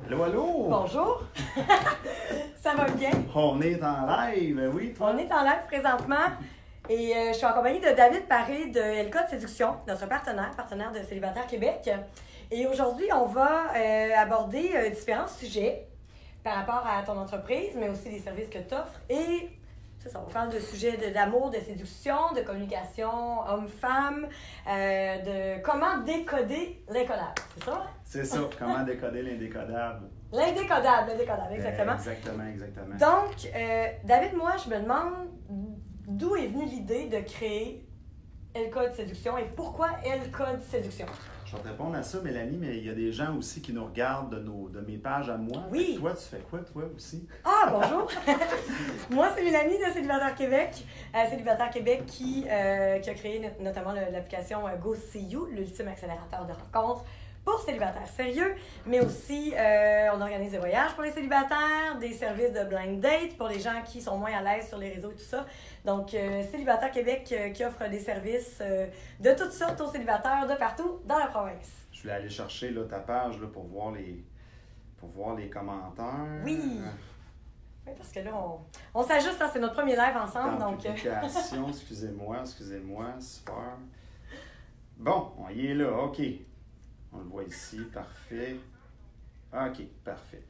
Allô, allô! Bonjour! Ça va bien? On est en live, oui, toi? On est en live présentement et je suis en compagnie de David Paré de LK Séduction, notre partenaire de Célibataire Québec. Et aujourd'hui, on va aborder différents sujets par rapport à ton entreprise, mais aussi les services que tu offres. Et ça, on parle de sujets d'amour, de séduction, de communication homme-femme, de comment décoder l'incodable. C'est ça? C'est ça, comment décoder l'indécodable. L'indécodable, exactement. Exactement. Donc, David, moi, je me demande d'où est venue l'idée de créer LK Séduction et pourquoi LK Séduction? Je vais te répondre à ça, Mélanie, mais il y a des gens aussi qui nous regardent de mes pages à moi. Oui. Toi, tu fais quoi, toi aussi? Ah, bonjour! Moi, c'est Mélanie de Célibataire Québec. Célibataire Québec qui a créé notamment l'application Go See You, l'ultime accélérateur de rencontres pour célibataires sérieux, mais aussi on organise des voyages pour les célibataires, des services de blind date pour les gens qui sont moins à l'aise sur les réseaux et tout ça. Donc, Célibataire Québec qui offre des services de toutes sortes aux célibataires de partout dans la province. Je voulais aller chercher là, ta page là, pour voir les commentaires. Oui! Oui, parce que là, on s'ajuste, hein, c'est notre premier live ensemble. Dans donc publication, excusez-moi, super. Bon, on y est là, OK. On le voit ici, parfait. OK, parfait.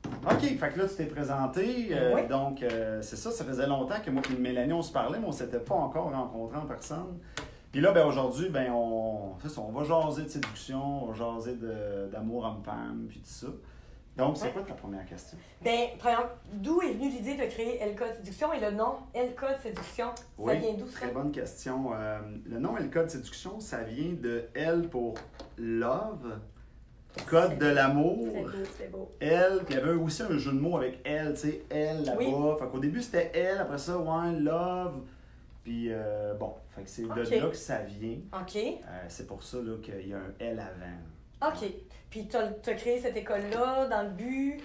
OK, fait que là, tu t'es présenté. Oui. Donc, c'est ça faisait longtemps que moi et Mélanie, on se parlait, mais on ne s'était pas encore rencontrés en personne. Puis là, aujourd'hui, on va jaser de séduction, on va jaser d'amour homme-femme, puis tout ça. Donc, c'est quoi ta première question? Bien, premièrement, d'où est venue l'idée de créer LK Séduction et le nom LK Séduction? Ça vient d'où ça? Très bonne question. Le nom LK de séduction, ça vient de L pour love, code de l'amour. C'est beau. L, puis il y avait aussi un jeu de mots avec L, tu sais, L là-bas. Oui. Fait qu'au début, c'était L, après ça, love. Puis fait que c'est de là que ça vient. OK. C'est pour ça là, qu'il y a un L avant. OK. Puis tu as créé cette école-là dans le but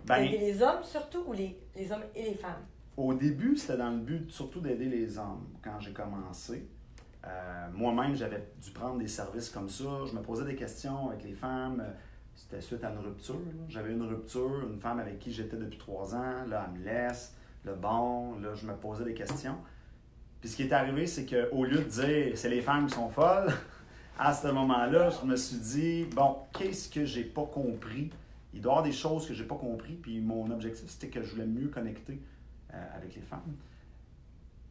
d'aider Ben, les hommes surtout ou les hommes et les femmes? au début, c'était dans le but surtout d'aider les hommes quand j'ai commencé. Moi-même, j'avais dû prendre des services comme ça. Je me posais des questions avec les femmes. C'était suite à une rupture. Là. J'avais une rupture, une femme avec qui j'étais depuis 3 ans. Là, elle me laisse. Là, je me posais des questions. Puis ce qui est arrivé, c'est qu'au lieu de dire « c'est les femmes qui sont folles », à ce moment-là, je me suis dit « bon, qu'est-ce que j'ai pas compris? Il doit y avoir des choses que j'ai pas compris. » Puis mon objectif, c'était que je voulais mieux connecter avec les femmes.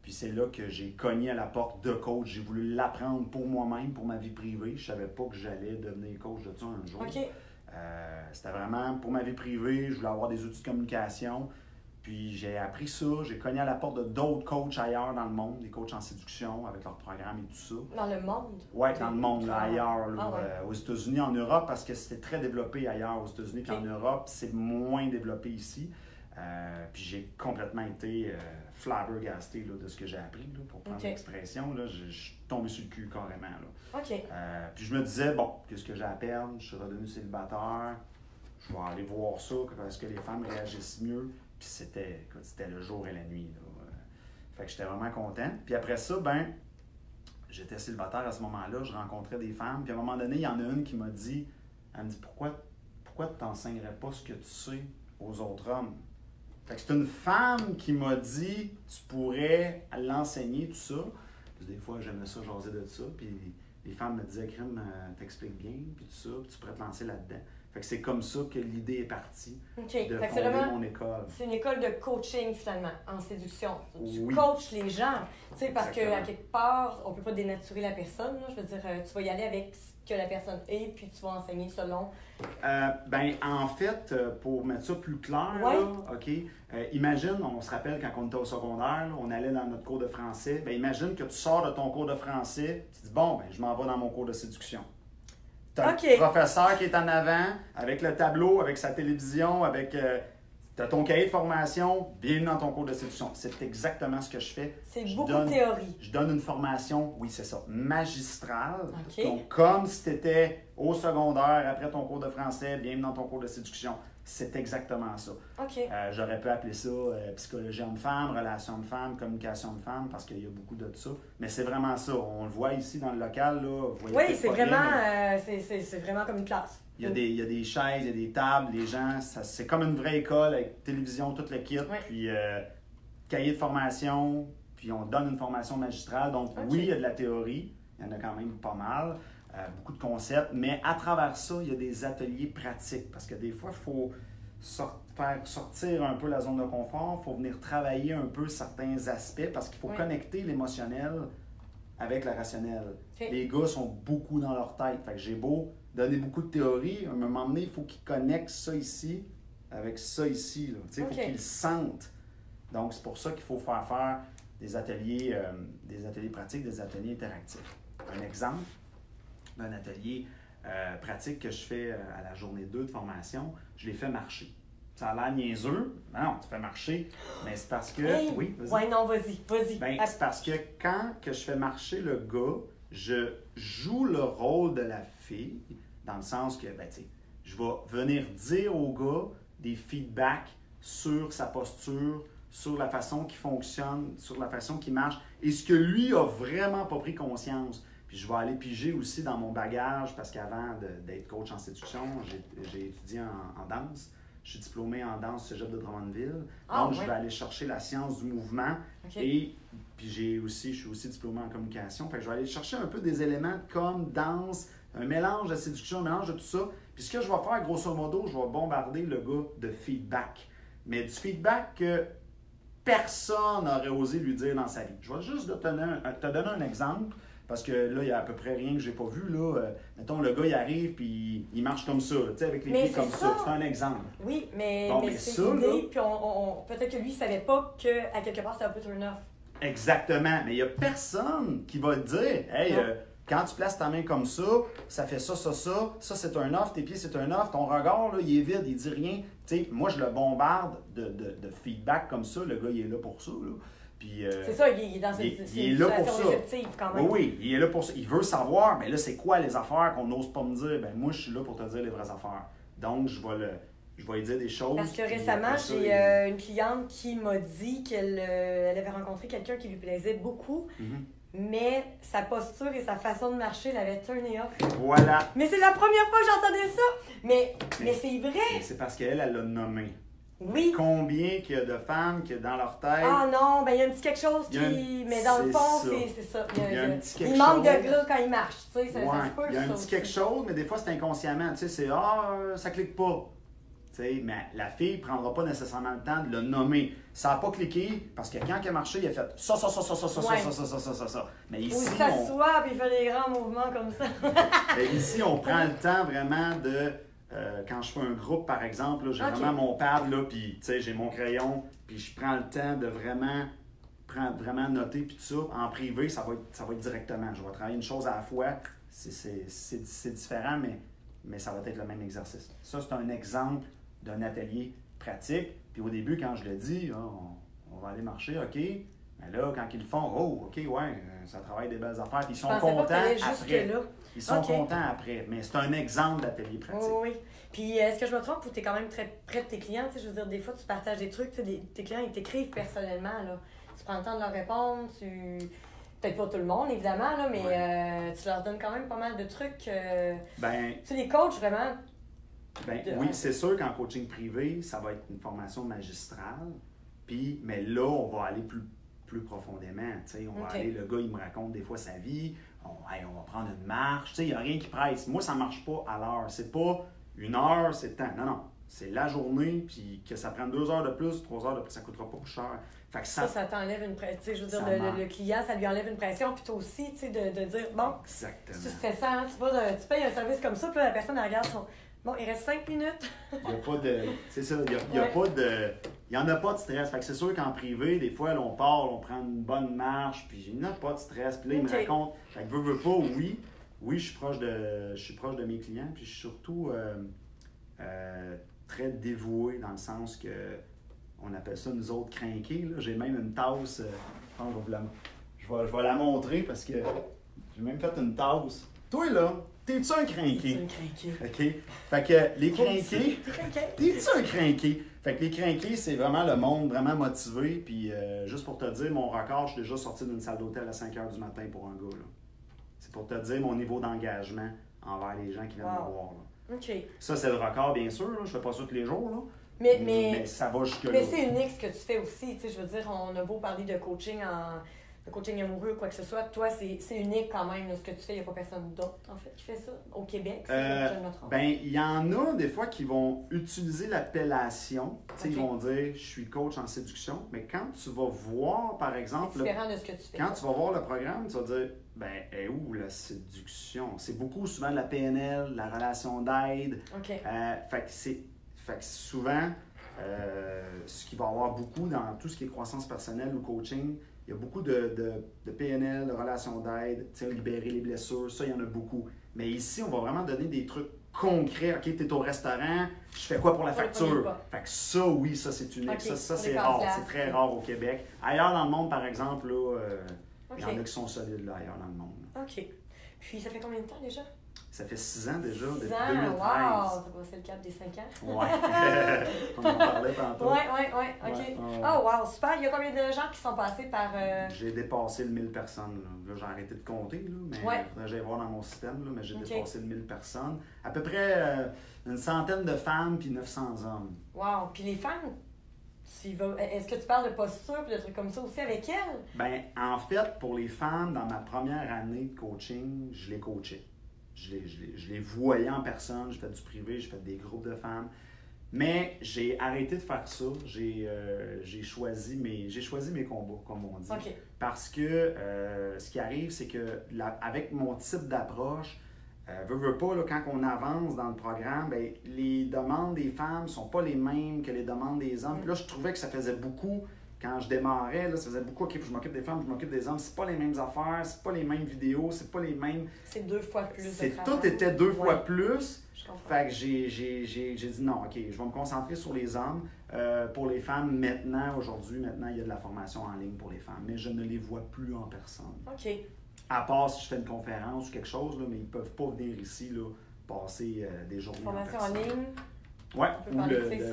Puis c'est là que j'ai cogné à la porte de coach. J'ai voulu l'apprendre pour moi-même, pour ma vie privée. Je savais pas que j'allais devenir coach de ça un jour. OK. C'était vraiment pour ma vie privée. Je voulais avoir des outils de communication. Puis j'ai appris ça. J'ai cogné à la porte de d'autres coachs ailleurs dans le monde, des coachs en séduction avec leurs programmes et tout ça. Dans le monde? Oui, dans le monde, là, ailleurs. Là, Ah ouais. Aux États-Unis, en Europe, parce que c'était très développé ailleurs aux États-Unis. Puis en Europe, c'est moins développé ici. Puis j'ai complètement été flabbergasté là, de ce que j'ai appris, là, pour prendre l'expression. Là, je suis tombé sur le cul carrément. Là. OK. Puis je me disais, bon, qu'est-ce que j'ai à perdre? Je suis redevenu célibataire. Je vais aller voir ça, parce que les femmes réagissent mieux. Puis c'était le jour et la nuit. Là. Fait que j'étais vraiment content. Puis après ça, j'étais célibataire à ce moment-là. Je rencontrais des femmes. Puis à un moment donné, il y en a une qui m'a dit, elle me dit, pourquoi tu t'enseignerais pas ce que tu sais aux autres hommes? Fait que c'est une femme qui m'a dit, tu pourrais l'enseigner, tout ça. Puis des fois, j'aimais ça, jaser de ça. Puis les femmes me disaient, Crème, t'expliques bien, puis tout ça, puis tu pourrais te lancer là-dedans. Fait que c'est comme ça que l'idée est partie de fonder mon école. C'est une école de coaching, finalement, en séduction. Tu Oui. coaches les gens, tu sais, parce Exactement. qu'à quelque part, on peut pas dénaturer la personne. Là. Je veux dire, tu vas y aller avec ce que la personne est, puis tu vas enseigner selon. En fait, pour mettre ça plus clair, Ouais. là, OK, imagine, on se rappelle quand on était au secondaire, là, on allait dans notre cours de français. Imagine que tu sors de ton cours de français, tu dis, bon, je m'en vais dans mon cours de séduction. Tu as le professeur qui est en avant, avec le tableau, avec sa télévision, avec tu as ton cahier de formation, bienvenue dans ton cours de séduction. C'est exactement ce que je fais. C'est beaucoup de théorie. Je donne une formation, oui, c'est ça, magistrale. OK. Donc, comme si tu étais au secondaire, après ton cours de français, bienvenue dans ton cours de séduction. C'est exactement ça. OK. J'aurais pu appeler ça psychologie homme-femme, relation homme-femme, communication homme-femme, parce qu'il y a beaucoup de ça. Mais c'est vraiment ça. On le voit ici dans le local. Là, vous voyez Oui, c'est pas bien, vraiment, mais c'est vraiment comme une classe. Il y a des chaises, il y a des tables, les gens, c'est comme une vraie école avec télévision, tout le kit, puis cahier de formation, puis on donne une formation magistrale. Donc oui, il y a de la théorie, il y en a quand même pas mal, beaucoup de concepts, mais à travers ça, il y a des ateliers pratiques, parce que des fois, il faut faire sortir un peu la zone de confort, il faut venir travailler un peu certains aspects, parce qu'il faut connecter l'émotionnel avec le rationnel. Les gars sont beaucoup dans leur tête, fait que j'ai beau donner beaucoup de théorie, à un moment donné, il faut qu'ils connectent ça ici avec ça ici. Il faut qu'ils le sentent. Donc, c'est pour ça qu'il faut faire des ateliers pratiques, des ateliers interactifs. Un exemple d'un atelier pratique que je fais à la journée 2 de formation, je les fais marcher. Ça a l'air niaiseux. Non, tu fais marcher, mais c'est parce que... Hey, oui, vas-y. Ouais, non, vas-y. C'est parce que quand que je fais marcher le gars, je joue le rôle de la fille, dans le sens que, je vais venir dire au gars des feedbacks sur sa posture, sur la façon qu'il fonctionne, sur la façon qu'il marche, et ce que lui a vraiment pas pris conscience. Puis je vais aller piger aussi dans mon bagage, parce qu'avant d'être coach en séduction, j'ai étudié en danse. Je suis diplômé en danse au Cégep de Drummondville. Donc, je vais aller chercher la science du mouvement. Et puis, je suis aussi diplômé en communication. Fait que je vais aller chercher un peu des éléments comme danse, un mélange de séduction, un mélange de tout ça. Puis, ce que je vais faire, grosso modo, je vais bombarder le gars de feedback. Mais du feedback que personne n'aurait osé lui dire dans sa vie. Je vais juste te donner un exemple. Parce que là, il y a à peu près rien que j'ai pas vu. Là. Mettons, le gars, il arrive puis il marche comme ça, avec les pieds comme ça. C'est un exemple. Oui, mais c'est ça, l'idée, puis peut-être que lui, il savait pas qu'à quelque part, c'était un peu turn-off. Exactement. Mais il n'y a personne qui va te dire, hey, quand tu places ta main comme ça, ça fait ça, c'est un off, tes pieds, c'est un off, ton regard, là, il est vide, il dit rien. T'sais, moi, je le bombarde de feedback comme ça. Le gars, il est là pour ça, là. Puis, c'est ça, il est dans cette situation réceptive quand même. Oui, il est là pour ça. Il veut savoir, mais là, c'est quoi les affaires qu'on n'ose pas me dire? Ben moi, je suis là pour te dire les vraies affaires. Donc, je vais lui dire des choses. Parce que récemment, j'ai une cliente qui m'a dit qu'elle avait rencontré quelqu'un qui lui plaisait beaucoup, mais sa posture et sa façon de marcher l'avaient turné off. Voilà. Mais c'est la première fois que j'entendais ça. Mais c'est vrai. Mais c'est parce qu'elle l'a nommé. Oui. Combien qu'il y a de femmes qui, dans leur tête... Ah non, ben il y a un petit quelque chose qui... Mais dans le fond, c'est ça. Il y a un petit quelque chose. Il manque de gras quand il marche, tu sais, ça se peut. Il y a un petit quelque chose, mais des fois, c'est inconsciemment. Tu sais, c'est « Ah, ça clique pas ». Tu sais, mais la fille ne prendra pas nécessairement le temps de le nommer. Ça n'a pas cliqué, parce que quand il a marché, il a fait ça. Mais ici, ou il s'assoit, puis il fait des grands mouvements comme ça. Ici, on prend le temps vraiment de... quand je fais un groupe, par exemple, là, j'ai vraiment mon pad, là, puis j'ai mon crayon, puis je prends le temps de vraiment noter, puis tout ça. En privé, ça va être directement. Je vais travailler une chose à la fois. C'est différent, mais ça va être le même exercice. Ça, c'est un exemple d'un atelier pratique. Puis au début, quand je le dis, on va aller marcher, OK. Mais là, quand ils le font, oh, OK, ouais, ça travaille des belles affaires. Puis ils sont contents après. Ils sont contents après. Mais c'est un exemple d'atelier pratique. Oui. Puis est-ce que je me trompe ou tu es quand même très près de tes clients? Je veux dire, des fois, tu partages des trucs. Tes clients, ils t'écrivent personnellement. Là. Tu prends le temps de leur répondre. Peut-être pas tout le monde, évidemment, là, mais tu leur donnes quand même pas mal de trucs. Tu sais, les coachs, vraiment... Oui, c'est sûr qu'en coaching privé, ça va être une formation magistrale. Mais là, on va aller plus profondément. On va aller, le gars, il me raconte des fois sa vie. On va prendre une marche. Il n'y a rien qui presse. Moi, ça ne marche pas à l'heure. C'est pas 1 heure, c'est le temps. Non. C'est la journée, puis que ça prenne 2 heures de plus, 3 heures de plus, ça ne coûtera pas plus cher. Fait que ça t'enlève une pression. Je veux dire, le client, ça lui enlève une pression. Puis toi aussi, de dire, bon, exactement. C'est stressant. Tu payes un service comme ça, puis la personne, elle regarde son... Bon, il reste 5 minutes. Il n'y a pas de... C'est ça, il n'y en a pas de stress. Fait que c'est sûr qu'en privé, des fois, là, on part, on prend une bonne marche, puis il n'y a pas de stress. Puis là, il me raconte... Fait que veux pas, oui, je suis proche de mes clients, puis je suis surtout très dévoué dans le sens que on appelle ça nous autres crinqués. J'ai même une tasse, je vais la montrer parce que j'ai même fait une tasse. Toi là, t'es-tu un crinqué? OK. Fait que les crinqués, t'es-tu un crinqué? Fait que les crinqués, c'est vraiment le monde vraiment motivé. Puis juste pour te dire, mon record, je suis déjà sorti d'une salle d'hôtel à 5 h du matin pour un gars. Là. C'est pour te dire mon niveau d'engagement envers les gens qui viennent me voir. Là. OK. Ça, c'est le record, bien sûr. Là. Je fais pas ça tous les jours. Là. Mais ça va jusque-là. Mais c'est unique ce que tu fais aussi. Tu sais, je veux dire, on a beau parler de coaching de coaching amoureux ou quoi que ce soit. Toi, c'est unique quand même là, ce que tu fais. Il n'y a pas personne d'autre, en fait, qui fait ça au Québec. Je me trompe. Ben, il y en a des fois qui vont utiliser l'appellation. Tu sais, ils vont dire « je suis coach en séduction ». Mais quand tu vas voir, par exemple... C'est différent de ce que tu fais. Quand tu vas voir le programme, tu vas dire « ben, est où la séduction? » C'est beaucoup souvent de la PNL, la relation d'aide. OK. Fait que souvent, ce qu'il va y avoir beaucoup dans tout ce qui est croissance personnelle ou coaching, il y a beaucoup de PNL, de relations d'aide, libérer les blessures, ça, il y en a beaucoup. Mais ici, on va vraiment donner des trucs concrets. OK, tu es au restaurant, je fais quoi pour la facture? Fait que ça, oui, ça, c'est unique. Okay. Ça c'est rare. C'est très rare au Québec. Ailleurs dans le monde, par exemple, là, il y en a qui sont solides là, ailleurs dans le monde. OK. Puis, ça fait combien de temps déjà? Ça fait 6 ans déjà, depuis 2013. Wow! T'as passé le cap des 5 ans? Oui. On en parlait tantôt. Oui. OK. Oh, wow, super. Il y a combien de gens qui sont passés par... J'ai dépassé le 1000 personnes. Là, j'ai arrêté de compter, là, mais il faudrait que j'aille voir dans mon système, là, mais j'ai dépassé le 1000 personnes. À peu près une centaine de femmes puis 900 hommes. Wow! Puis les femmes, est-ce que tu parles de posture et de trucs comme ça aussi avec elles? Bien, en fait, pour les femmes, dans ma première année de coaching, je les coachais. Je les voyais en personne, je fais du privé, je fais des groupes de femmes. Mais j'ai arrêté de faire ça. J'ai choisi mes combats, comme on dit. Okay. Parce que ce qui arrive, c'est que avec mon type d'approche, veux pas, là, quand on avance dans le programme, bien, les demandes des femmes ne sont pas les mêmes que les demandes des hommes. Puis là, je trouvais que ça faisait beaucoup. Quand je démarrais, là, ça faisait beaucoup, OK, je m'occupe des femmes, je m'occupe des hommes. C'est pas les mêmes affaires, c'est pas les mêmes vidéos, c'est pas les mêmes... C'est 2 fois plus de travail. Tout était 2 fois plus. Je comprends. Fait que j'ai dit non, OK, je vais me concentrer sur les hommes. Pour les femmes, aujourd'hui, il y a de la formation en ligne pour les femmes, mais je ne les vois plus en personne. OK. À part si je fais une conférence ou quelque chose, là, mais ils ne peuvent pas venir ici là, passer des journées formation en personne. en ligne. Ouais,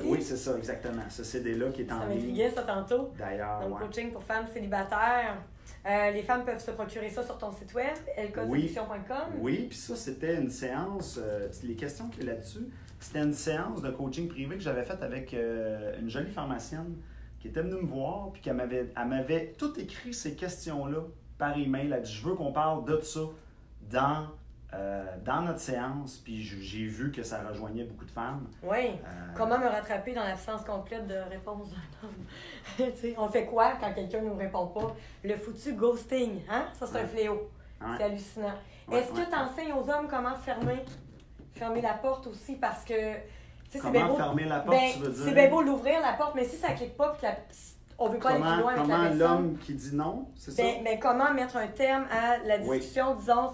oui, c'est ça, exactement. Ce CD-là qui est en ligne. Ça m'intriguait, ça, tantôt. D'ailleurs, donc, coaching pour femmes célibataires. Les femmes peuvent se procurer ça sur ton site web, elcoseduction.com. Oui, puis ça, c'était une séance, les questions qu'il y a là-dessus, c'était une séance de coaching privé que j'avais faite avec une jolie pharmacienne qui était venue me voir, puis elle m'avait tout écrit ces questions-là par email. Elle a dit « Je veux qu'on parle de ça dans notre séance, puis j'ai vu que ça rejoignait beaucoup de femmes. » Oui. Comment me rattraper dans l'absence complète de réponse d'un homme? On fait quoi quand quelqu'un ne nous répond pas? Le foutu ghosting, hein? Ça, c'est un fléau. C'est hallucinant. Est-ce que tu enseignes aux hommes comment fermer la porte aussi? Parce que... Comment fermer la porte, tu veux dire? C'est bien beau l'ouvrir la porte, mais si ça ne clique pas, puis on ne veut pas aller plus loin avec la personne. Comment l'homme qui dit non, c'est ça? Ben, comment mettre un terme à la discussion, disons,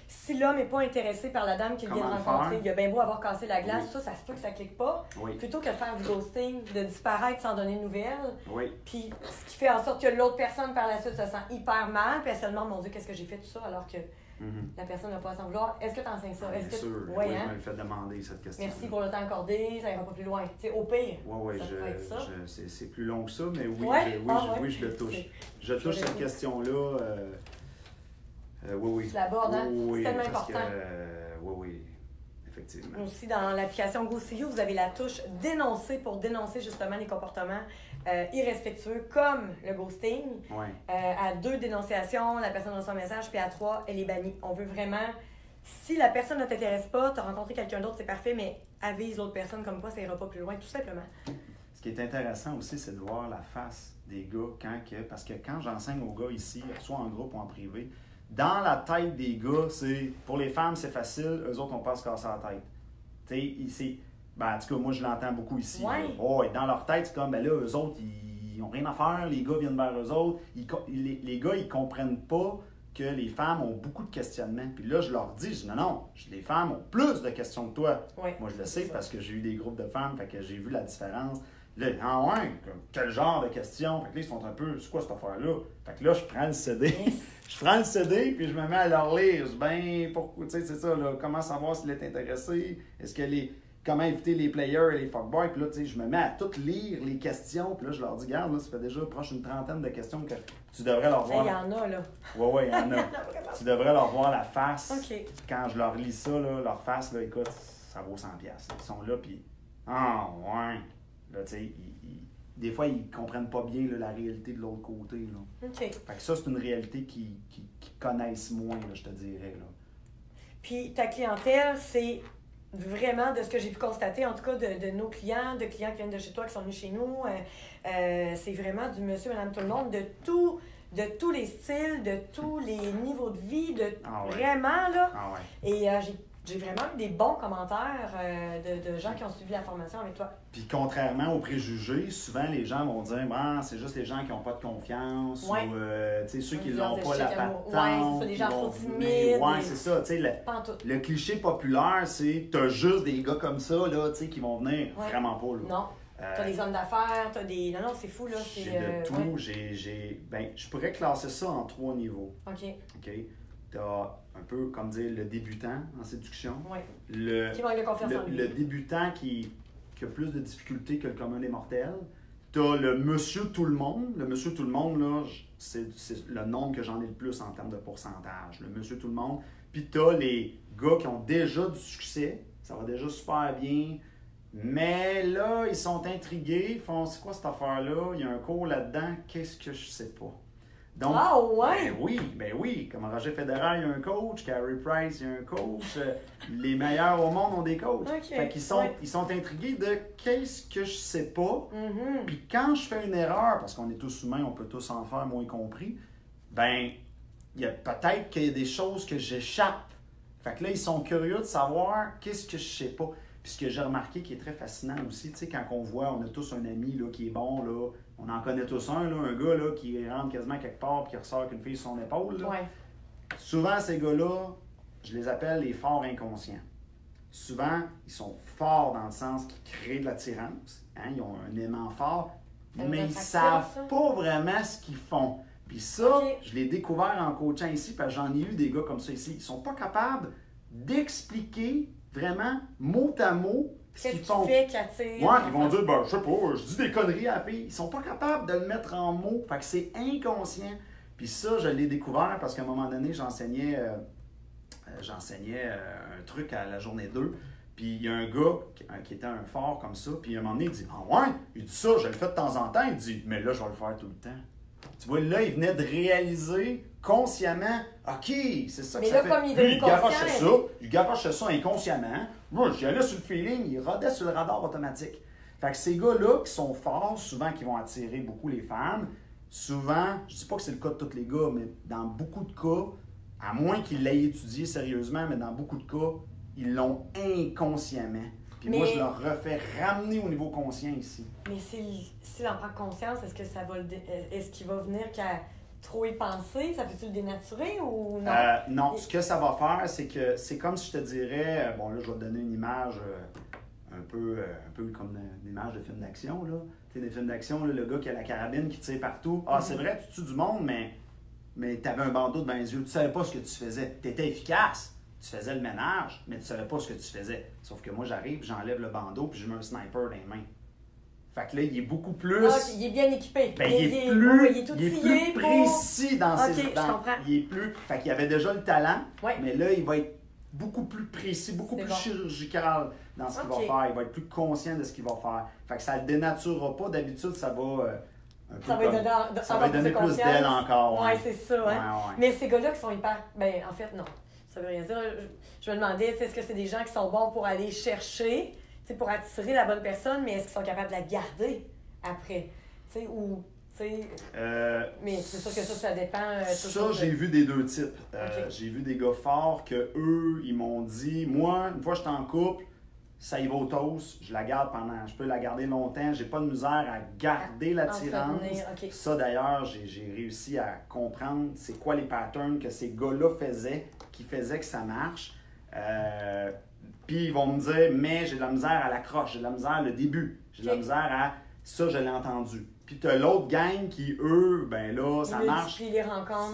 si l'homme n'est pas intéressé par la dame qu'il vient de rencontrer, il a bien beau avoir cassé la glace, ça se peut que ça ne clique pas. Plutôt que de faire du ghosting, de disparaître sans donner de nouvelles. Puis ce qui fait en sorte que l'autre personne par la suite se sent hyper mal, puis elle se demande, mon Dieu, qu'est-ce que j'ai fait tout ça, alors que la personne n'a pas à s'en vouloir. Est-ce que tu enseignes ça? Bien sûr, oui, je me le fais demander cette question. Merci pour le temps accordé, ça ira pas plus loin. T'sais, au pire, c'est plus long que ça, mais oui, je le touche. Je touche cette question-là. Oui. Tu l'abordes, hein? Oui, c'est tellement important. Oui, effectivement. Aussi, dans l'application GoSeeYou, vous avez la touche « Dénoncer » pour dénoncer justement les comportements irrespectueux comme le ghosting. À 2 dénonciations, la personne reçoit un message, puis à 3, elle est bannie. On veut vraiment... Si la personne ne t'intéresse pas, tu as rencontré quelqu'un d'autre, c'est parfait, mais avise l'autre personne comme quoi ça ira pas plus loin, tout simplement. Ce qui est intéressant aussi, c'est de voir la face des gars parce que quand j'enseigne aux gars ici, soit en groupe ou en privé, dans la tête des gars, c'est pour les femmes, c'est facile, eux autres, on passe casser la tête. Tu sais, en tout cas, moi, je l'entends beaucoup ici. Et dans leur tête, c'est comme, ben là, eux autres, ils n'ont rien à faire, les gars viennent vers eux autres. Les gars, ils comprennent pas que les femmes ont beaucoup de questionnements. Puis là, je leur dis, non, les femmes ont plus de questions que toi. Moi, je le sais parce que j'ai eu des groupes de femmes, fait que j'ai vu la différence. Là, quel genre de questions? Fait que là, ils sont un peu, c'est quoi cette affaire-là? Fait que là, je prends le CD. Je prends le CD, puis je me mets à leur lire. Pourquoi, tu sais, c'est ça, là, comment savoir s'il est intéressé? Comment éviter les players et les fuckboys? Puis là, tu sais, je me mets à tout lire les questions, puis là, je leur dis, regarde, là, ça fait déjà proche une trentaine de questions que tu devrais leur voir. Il y en a, là. Oui, il y en a. Tu devrais leur voir la face. Quand je leur lis ça, là, leur face, là, écoute, ça vaut 100$. Ils sont là, puis ah, ouais. Là, tu sais, des fois, ils comprennent pas bien là, la réalité de l'autre côté. Là. OK. Fait que ça, c'est une réalité qu'ils connaissent moins, là, je te dirais. Là. Puis ta clientèle, c'est vraiment, de ce que j'ai pu constater, en tout cas de nos clients, de clients qui viennent de chez toi, qui sont venus chez nous, c'est vraiment du monsieur, madame, tout le monde, de tous les styles, de tous les niveaux de vie, vraiment, là. Ah ouais. Et j'ai vraiment eu des bons commentaires de gens qui ont suivi la formation avec toi. Puis contrairement aux préjugés, souvent les gens vont dire « c'est juste les gens qui n'ont pas de confiance ou ceux qui n'ont pas la patente. » Oui, c'est ça, les gens trop timides. Oui, c'est ça. Le cliché populaire, c'est « t'as juste des gars comme ça là, qui vont venir. Vraiment pas. Là. Non. T'as des hommes d'affaires, t'as des... Non, c'est fou, là. J'ai de tout. Je pourrais classer ça en 3 niveaux. OK. T'as un peu, comme dire, le débutant en séduction. Oui. Qui manque de confiance en lui. Le débutant qui a plus de difficultés que le commun des mortels. T'as le monsieur tout le monde. Le monsieur tout le monde, là, c'est le nombre que j'en ai le plus en termes de pourcentage. Le monsieur tout le monde. Puis t'as les gars qui ont déjà du succès. Ça va déjà super bien. Mais là, ils sont intrigués. Ils font, c'est quoi cette affaire-là? Il y a un cours là-dedans. Qu'est-ce que je sais pas? Donc, ouais? Ben oui. Comme Roger Federer, il y a un coach. Carey Price, il y a un coach. Les meilleurs au monde ont des coachs. Fait qu'ils sont intrigués de qu'est-ce que je sais pas. Puis quand je fais une erreur, parce qu'on est tous humains, on peut tous en faire, moi y compris, ben, il y a peut-être qu'il y a des choses que j'échappe. Fait que là, ils sont curieux de savoir qu'est-ce que je sais pas. Puis ce que j'ai remarqué qui est très fascinant aussi, tu sais, quand on voit, on a tous un ami là, qui est bon, là, on en connaît tous un gars là, qui rentre quasiment quelque part et qui ressort avec une fille sur son épaule. Là. Ouais. Souvent, ces gars-là, je les appelle les forts inconscients. Souvent, ils sont forts dans le sens qu'ils créent de l'attirance, ils ont un aimant fort, mais ils ne savent pas vraiment ce qu'ils font. Puis ça, je l'ai découvert en coachant ici, parce que j'en ai eu des gars comme ça ici. Ils ne sont pas capables d'expliquer vraiment, mot à mot, ce qu'ils font. Qu'est-ce qui fait qu'attire? Ouais, ils vont dire, je sais pas, je dis des conneries à la fille. Ils sont pas capables de le mettre en mots. Fait que c'est inconscient. Puis ça, je l'ai découvert parce qu'à un moment donné, j'enseignais un truc à la journée 2. Puis il y a un gars qui était un fort comme ça. Puis à un moment donné, il dit, ah ouais, il dit ça, je le fais de temps en temps. Il dit, mais là, je vais le faire tout le temps. Tu vois, là, il venait de réaliser consciemment, OK, c'est ça que mais ça là, fait. Comme il garochait ça inconsciemment. Moi, j'y allais sur le feeling, il rodait sur le radar automatique. Fait que ces gars-là qui sont forts, souvent qui vont attirer beaucoup les femmes, souvent, je dis pas que c'est le cas de tous les gars, mais dans beaucoup de cas, à moins qu'ils l'aient étudié sérieusement, mais dans beaucoup de cas, ils l'ont inconsciemment. Puis moi, je leur refais ramener au niveau conscient ici. Mais s'il en prend conscience, est-ce que ça va est-ce qu'il va venir qu'à trop y penser? Ça peut-tu le dénaturer ou non? Non, ce que ça va faire, c'est que c'est comme si je te dirais, bon là, je vais te donner une image un peu comme une image de film d'action, là. Tu sais, des films d'action, là, le gars qui a la carabine qui tire partout. Ah, c'est vrai, tu tues du monde, mais tu avais un bandeau devant les yeux. Tu savais pas ce que tu faisais. Tu étais efficace. Tu faisais le ménage, mais tu savais pas ce que tu faisais. Sauf que moi, j'arrive, j'enlève le bandeau, puis je mets un sniper dans les mains. Fait que là, il est beaucoup plus... il est bien équipé. Ben, il est plus précis dans ses... je comprends. Il est plus... Fait qu'il avait déjà le talent, ouais. Mais là, il va être beaucoup plus précis, beaucoup plus chirurgical dans ce qu'il va faire. Il va être plus conscient de ce qu'il va faire. Fait que ça ne le dénaturera pas. D'habitude, ça va... ça va donner plus d'aile encore. Oui, c'est ça. Hein? Ouais. Mais ces gars-là qui sont hyper... Ben, en fait, non. Ça veut rien dire. Je me demandais, est-ce que c'est des gens qui sont bons pour aller chercher, pour attirer la bonne personne, mais est-ce qu'ils sont capables de la garder après? Mais c'est sûr que ça dépend. Ça, j'ai vu des deux types. J'ai vu des gars forts que eux, ils m'ont dit, moi, une fois que je suis en couple, ça y va au toast, je la garde je peux la garder longtemps, j'ai pas de misère à garder l'attirance. Ça d'ailleurs, j'ai réussi à comprendre c'est quoi les patterns que ces gars-là faisaient, qui faisaient que ça marche. Puis ils vont me dire, mais j'ai de la misère à l'accroche, j'ai de la misère le début, j'ai de la misère à ça, je l'ai entendu. Puis tu as l'autre gang qui, eux, ben là, ça marche.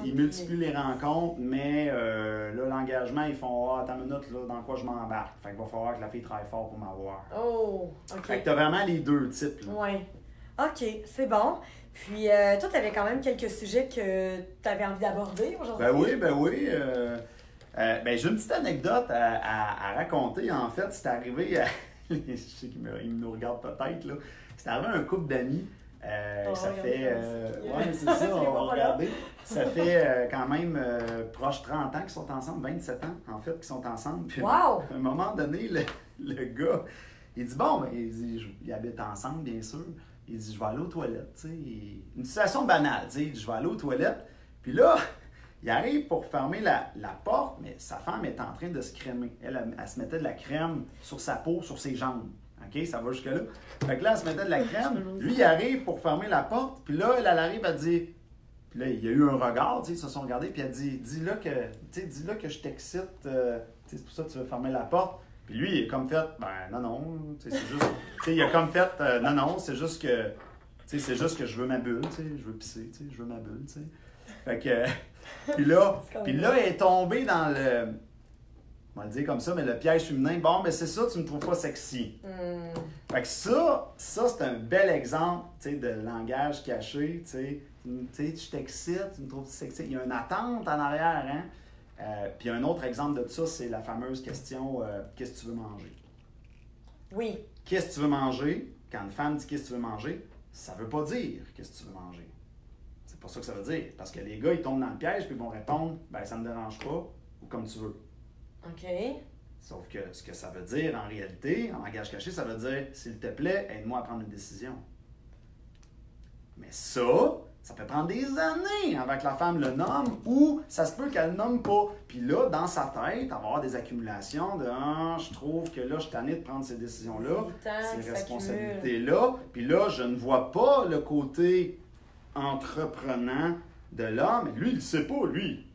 Ils multiplient les rencontres, mais là, l'engagement, ils font attends une minute, là, dans quoi je m'embarque. Fait qu'il va falloir que la fille travaille fort pour m'avoir. Oh, OK. Fait que tu as vraiment les deux types. Oui. OK, c'est bon. Puis, toi, tu avais quand même quelques sujets que tu avais envie d'aborder aujourd'hui. Ben oui. Ben, j'ai une petite anecdote à raconter. En fait, c'est arrivé à... Je sais qu'ils nous regardent peut-être, là. C'est arrivé à un couple d'amis. Ça fait... ouais, c'est ça, on va regarder. Ça fait quand même proche 30 ans qu'ils sont ensemble, 27 ans, en fait, qu'ils sont ensemble. Puis, Wow! à un moment donné, le gars, il dit, bon, ben, il habite ensemble, bien sûr. Il dit, je vais aller aux toilettes, tu sais. Une situation banale, tu sais. Il dit, je vais aller aux toilettes. Puis là, il arrive pour fermer la porte, mais sa femme est en train de se crémer. Elle se mettait de la crème sur sa peau, sur ses jambes. OK, ça va jusque-là. Fait que là, elle se mettait de la crème. Lui, il arrive pour fermer la porte. Puis là, elle arrive à dire... Puis là, il y a eu un regard, tu sais, ils se sont regardés. Puis elle dit, dis-le que je t'excite. C'est pour ça que tu veux fermer la porte. Puis lui, il est comme fait, ben non, c'est juste... Tu sais, il a comme fait, non, c'est juste que... Tu sais, c'est juste que je veux ma bulle, tu sais, je veux pisser, tu sais, je veux ma bulle, tu sais. Fait que... Puis là, elle est tombée dans le... On va le dire comme ça, mais le piège féminin, bon, mais c'est ça, tu me trouves pas sexy. Fait que ça c'est un bel exemple, tu sais, de langage caché, tu sais, je t'excite, tu me trouves sexy. Il y a une attente en arrière, hein. Puis un autre exemple de ça, c'est la fameuse question qu'est-ce que tu veux manger? Oui. Qu'est-ce que tu veux manger? Quand une femme dit qu'est-ce que tu veux manger, ça veut pas dire qu'est-ce que tu veux manger. C'est pas ça que ça veut dire. Parce que les gars, ils tombent dans le piège puis ils vont répondre ben ça me dérange pas ou comme tu veux. OK. Sauf que ce que ça veut dire en réalité, en langage caché, ça veut dire s'il te plaît, aide-moi à prendre une décision. Mais ça peut prendre des années avant que la femme le nomme ou ça se peut qu'elle le nomme pas. Puis là, dans sa tête, avoir des accumulations de je trouve que là, je suis tanné de prendre ces décisions-là, ces responsabilités-là. Puis là, je ne vois pas le côté entreprenant de l'homme. Lui, il ne sait pas, lui.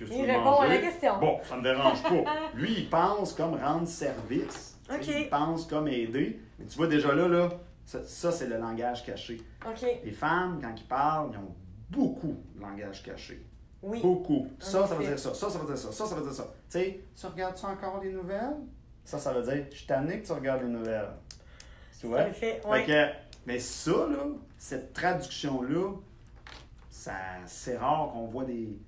Il répond à la question. Bon, ça ne me dérange pas. Lui, il pense comme rendre service. Okay. Il pense comme aider. Mais tu vois déjà là, ça c'est le langage caché. Okay. Les femmes, quand ils parlent, ils ont beaucoup de langage caché. Oui. Beaucoup. Ça veut dire ça. Ça veut dire ça. Ça veut dire ça. Tu sais, tu regardes-tu encore les nouvelles? Ça veut dire, je suis tanné que tu regardes les nouvelles. Tu vois? Fait, mais ça, là, cette traduction-là, c'est rare qu'on voit des...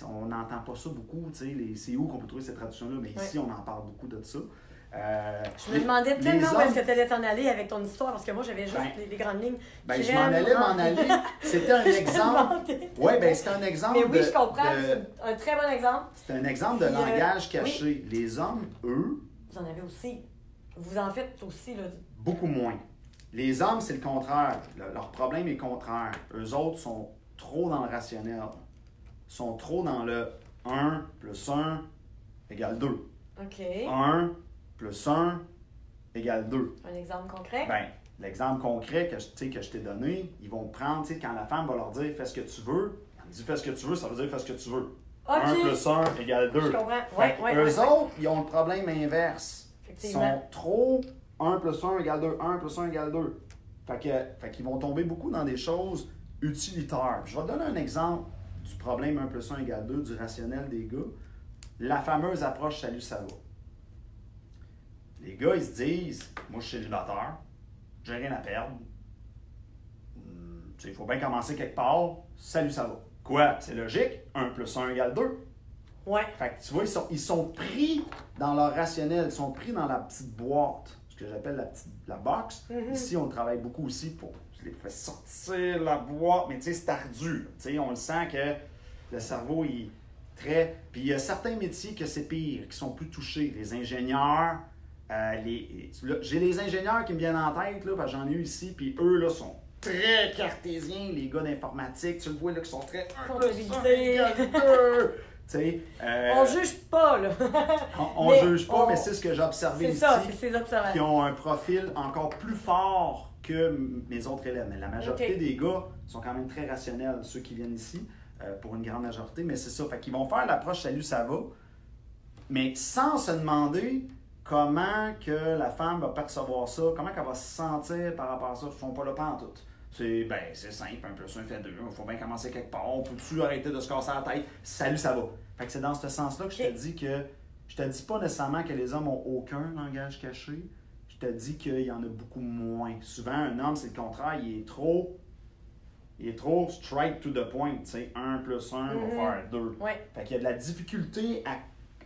On n'entend pas ça beaucoup. C'est où qu'on peut trouver cette traduction-là? Mais ici, on en parle beaucoup de ça. Je me demandais tellement où est-ce que tu allais t'en aller avec ton histoire, parce que moi, j'avais juste les grandes lignes. Je m'en allais. C'était un exemple. Oui, c'était un exemple. Mais oui, je comprends. C'est un très bon exemple. C'est un exemple de langage caché. Oui. Les hommes, eux... Vous en avez aussi. Vous en faites aussi, là. Beaucoup moins. Les hommes, c'est le contraire. Leur problème est contraire. Eux autres sont trop dans le rationnel. Sont trop dans le 1 plus 1 égale 2. OK. 1 plus 1 égale 2. Un exemple concret? Bien, l'exemple concret que je t'ai donné, ils vont prendre, quand la femme va leur dire « fais ce que tu veux », elle dit « fais ce que tu veux », ça veut dire « fais ce que tu veux ». Okay. 1 plus 1 égale 2. Je comprends. Eux autres, ils ont le problème inverse. Ils sont trop 1 plus 1 égale 2, 1 plus 1 égale 2. Fait qu'ils vont tomber beaucoup dans des choses utilitaires. Je vais te donner un exemple du problème 1 plus 1 égale 2, du rationnel des gars. La fameuse approche « salut, ça va ». Les gars, ils se disent « moi, je suis célibataire, j'ai rien à perdre. Il faut bien commencer quelque part, salut, ça va ». Quoi? C'est logique, 1 plus 1 égale 2. Ouais. Fait que tu vois, ils sont pris dans leur rationnel, ils sont pris dans la petite boîte, ce que j'appelle la box. Mm-hmm. Ici, on travaille beaucoup aussi pour... Je les fais sortir la boîte, mais tu sais, c'est ardu. On le sent que le cerveau, il très... Puis il y a certains métiers que c'est pire, qui sont plus touchés. Les ingénieurs, j'ai les ingénieurs qui me viennent en tête, là, parce que j'en ai eu ici, puis eux, là, sont très cartésiens, les gars d'informatique. Tu le vois, là, qui sont très... Comptabilité. On juge pas, là. on juge pas, mais c'est ce que j'ai observé ici. C'est ça, c'est ces observations. Qui ont un profil encore plus fort que mes autres élèves. Mais la majorité des gars sont quand même très rationnels, ceux qui viennent ici, pour une grande majorité. Mais c'est ça. Fait qu'ils vont faire l'approche « Salut, ça va », mais sans se demander comment que la femme va percevoir ça, comment elle va se sentir par rapport à ça. Ils ne font pas le pantoute. C'est simple, 1 plus 1 fait 2. Il faut bien commencer quelque part. On peut-tu arrêter de se casser la tête? Salut, ça va. Fait que c'est dans ce sens-là que je te dis que je te dis pas nécessairement que les hommes ont aucun langage caché. Je te dis qu'il y en a beaucoup moins. Souvent, un homme, c'est le contraire. Il est trop straight to the point. Tu sais, 1 plus 1 va faire 2. Ouais. Fait qu'il y a de la difficulté à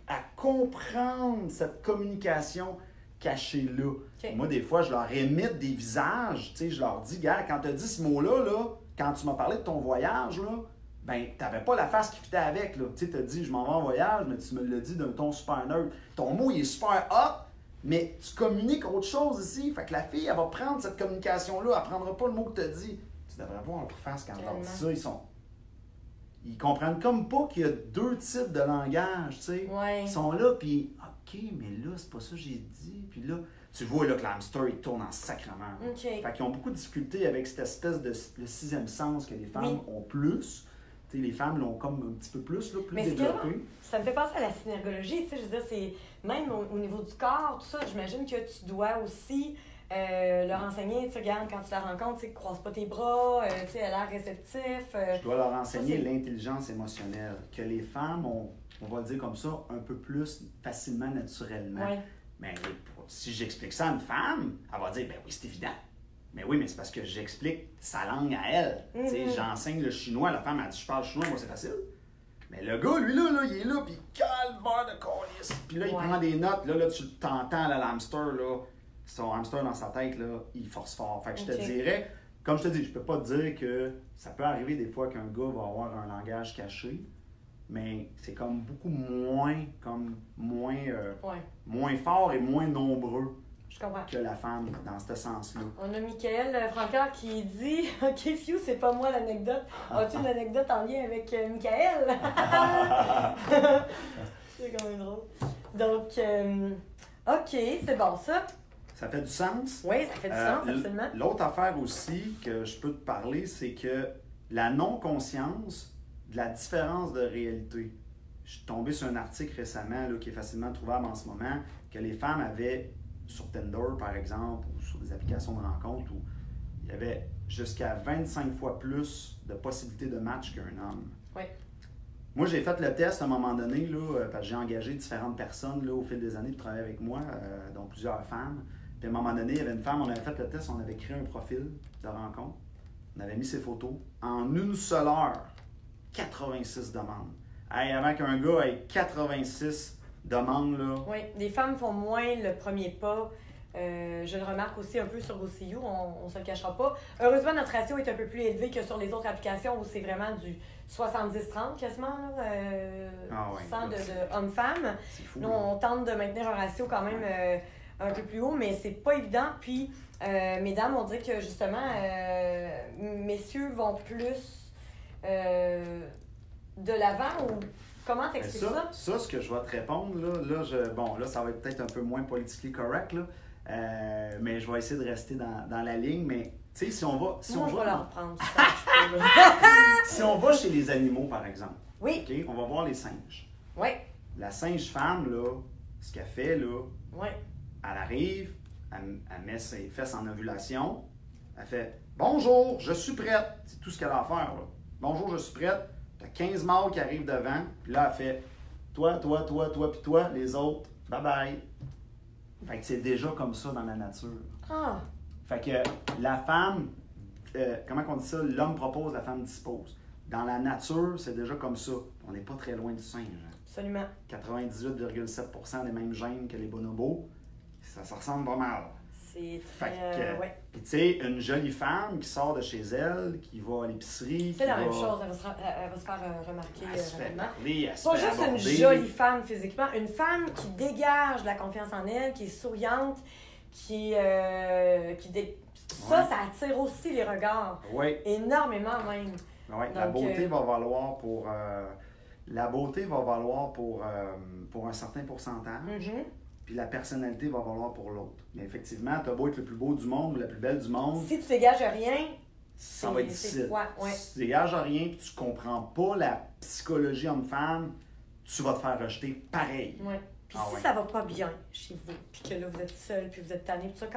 à comprendre cette communication cachée-là. Okay. Moi, des fois, je leur émite des visages. Tu sais, je leur dis, gars, quand tu as dit ce mot-là, là, quand tu m'as parlé de ton voyage, là, ben, tu n'avais pas la face qui fitait avec. Tu sais, tu as dit, je m'en vais en voyage, mais tu me l'as dit d'un ton super neutre. Ton mot, il est super hot, mais tu communiques autre chose ici. Fait que la fille, elle va prendre cette communication-là, elle ne prendra pas le mot que tu as dit. Tu devrais voir leur face quand je leur dis ça. Ils comprennent comme pas qu'il y a deux types de langage, tu sais. Ouais. Ils sont là, puis OK, mais là, c'est pas ça que j'ai dit. Puis là, tu vois là, que l'hamster, il tourne en sacrement. Okay. Fait qu'ils ont beaucoup de difficultés avec cette espèce de le sixième sens que les femmes ont plus. Tu sais, les femmes l'ont comme un petit peu plus, là, plus mais développé. Ça me fait penser à la synergologie, tu sais, je veux dire, c'est même au niveau du corps, tout ça, j'imagine que tu dois aussi leur enseigner, tu sais, regarde, quand tu la rencontres, tu sais, croise pas tes bras, tu sais, elle a l'air réceptif. Je dois leur enseigner l'intelligence émotionnelle, que les femmes ont, on va le dire comme ça, un peu plus facilement, naturellement. Ouais. Mais si j'explique ça à une femme, elle va dire, ben oui, c'est évident. Mais oui, mais c'est parce que j'explique sa langue à elle. Tu sais, j'enseigne le chinois, la femme, elle dit, je parle chinois, moi, c'est facile. Mais le gars, lui, là, il est là, puis il calvaire de colis. Puis là, il prend des notes. Là, tu t'entends, là, l'hamster, là, son hamster dans sa tête, là, il force fort. Fait que je te dirais, comme je te dis, je peux pas te dire que ça peut arriver des fois qu'un gars va avoir un langage caché, mais c'est comme beaucoup moins fort et moins nombreux que la femme dans ce sens-là. On a Michael Francaire qui dit « OK, Fiu, c'est pas moi l'anecdote. As-tu une anecdote en lien avec Michael? » C'est quand même drôle. Donc, OK, c'est bon ça. Ça fait du sens? Oui, ça fait du sens, absolument. L'autre affaire aussi que je peux te parler, c'est que la non-conscience de la différence de réalité. Je suis tombé sur un article récemment là, qui est facilement trouvable en ce moment, que les femmes avaient sur Tinder, par exemple, ou sur des applications de rencontre, où il y avait jusqu'à 25 fois plus de possibilités de match qu'un homme. Oui. Moi, j'ai fait le test à un moment donné, là, parce que j'ai engagé différentes personnes là, au fil des années pour travailler avec moi, dont plusieurs femmes. Puis à un moment donné, il y avait une femme, on avait fait le test, on avait créé un profil de rencontre, on avait mis ses photos. En une seule heure, 86 demandes. Hey, avant qu'un gars ait 86 demandes, là... Oui, les femmes font moins le premier pas. Je le remarque aussi un peu sur GoSeeYou, on ne se le cachera pas. Heureusement, notre ratio est un peu plus élevé que sur les autres applications où c'est vraiment du 70-30 quasiment, là, 100 de hommes-femmes. C'est fou. Nous, on tente de maintenir un ratio quand même un peu plus haut, mais c'est pas évident. Puis, mesdames, on dirait que justement, messieurs vont plus de l'avant ou... Comment t'expliques ça? Ça, ce que je vais te répondre, là, ça va être peut-être un peu moins politiquement correct, là, mais je vais essayer de rester dans la ligne. Mais, tu sais, si on va... Moi, je vais leur prendre ça. Si on va chez les animaux, par exemple, oui. Okay, on va voir les singes. Oui. La singe-femme, là, ce qu'elle fait, là, oui. Elle arrive, elle met ses fesses en ovulation, elle fait « Bonjour, je suis prête ». C'est tout ce qu'elle a à faire, là. « Bonjour, je suis prête ». T'as 15 mâles qui arrivent devant, puis là, elle fait « Toi, puis toi, les autres, bye-bye ». Fait que c'est déjà comme ça dans la nature. Ah. Fait que la femme, comment on dit ça? L'homme propose, la femme dispose. Dans la nature, c'est déjà comme ça. On n'est pas très loin du singe. Absolument. 98,7% des mêmes gènes que les bonobos. Ça se ressemble pas mal. C'est très... ouais. Puis tu sais, une jolie femme qui sort de chez elle, qui va à l'épicerie... C'est la même chose, elle va se faire remarquer elle se fait rapidement. parler, elle se Pas fait juste aborder. une jolie femme physiquement, une femme qui dégage de la confiance en elle, qui est souriante, Ça attire aussi les regards. Oui. Énormément même. Oui, la beauté va valoir pour... la beauté va valoir pour un certain pourcentage. Puis la personnalité va valoir pour l'autre. Mais effectivement, tu as beau être le plus beau du monde ou la plus belle du monde. Si tu dégages rien, ça va être difficile. Ouais. Si tu dégages rien et tu comprends pas la psychologie homme-femme, tu vas te faire rejeter pareil. Ouais. Puis si ça va pas bien chez vous, puis que là vous êtes seul, puis vous êtes tanné, tout ça,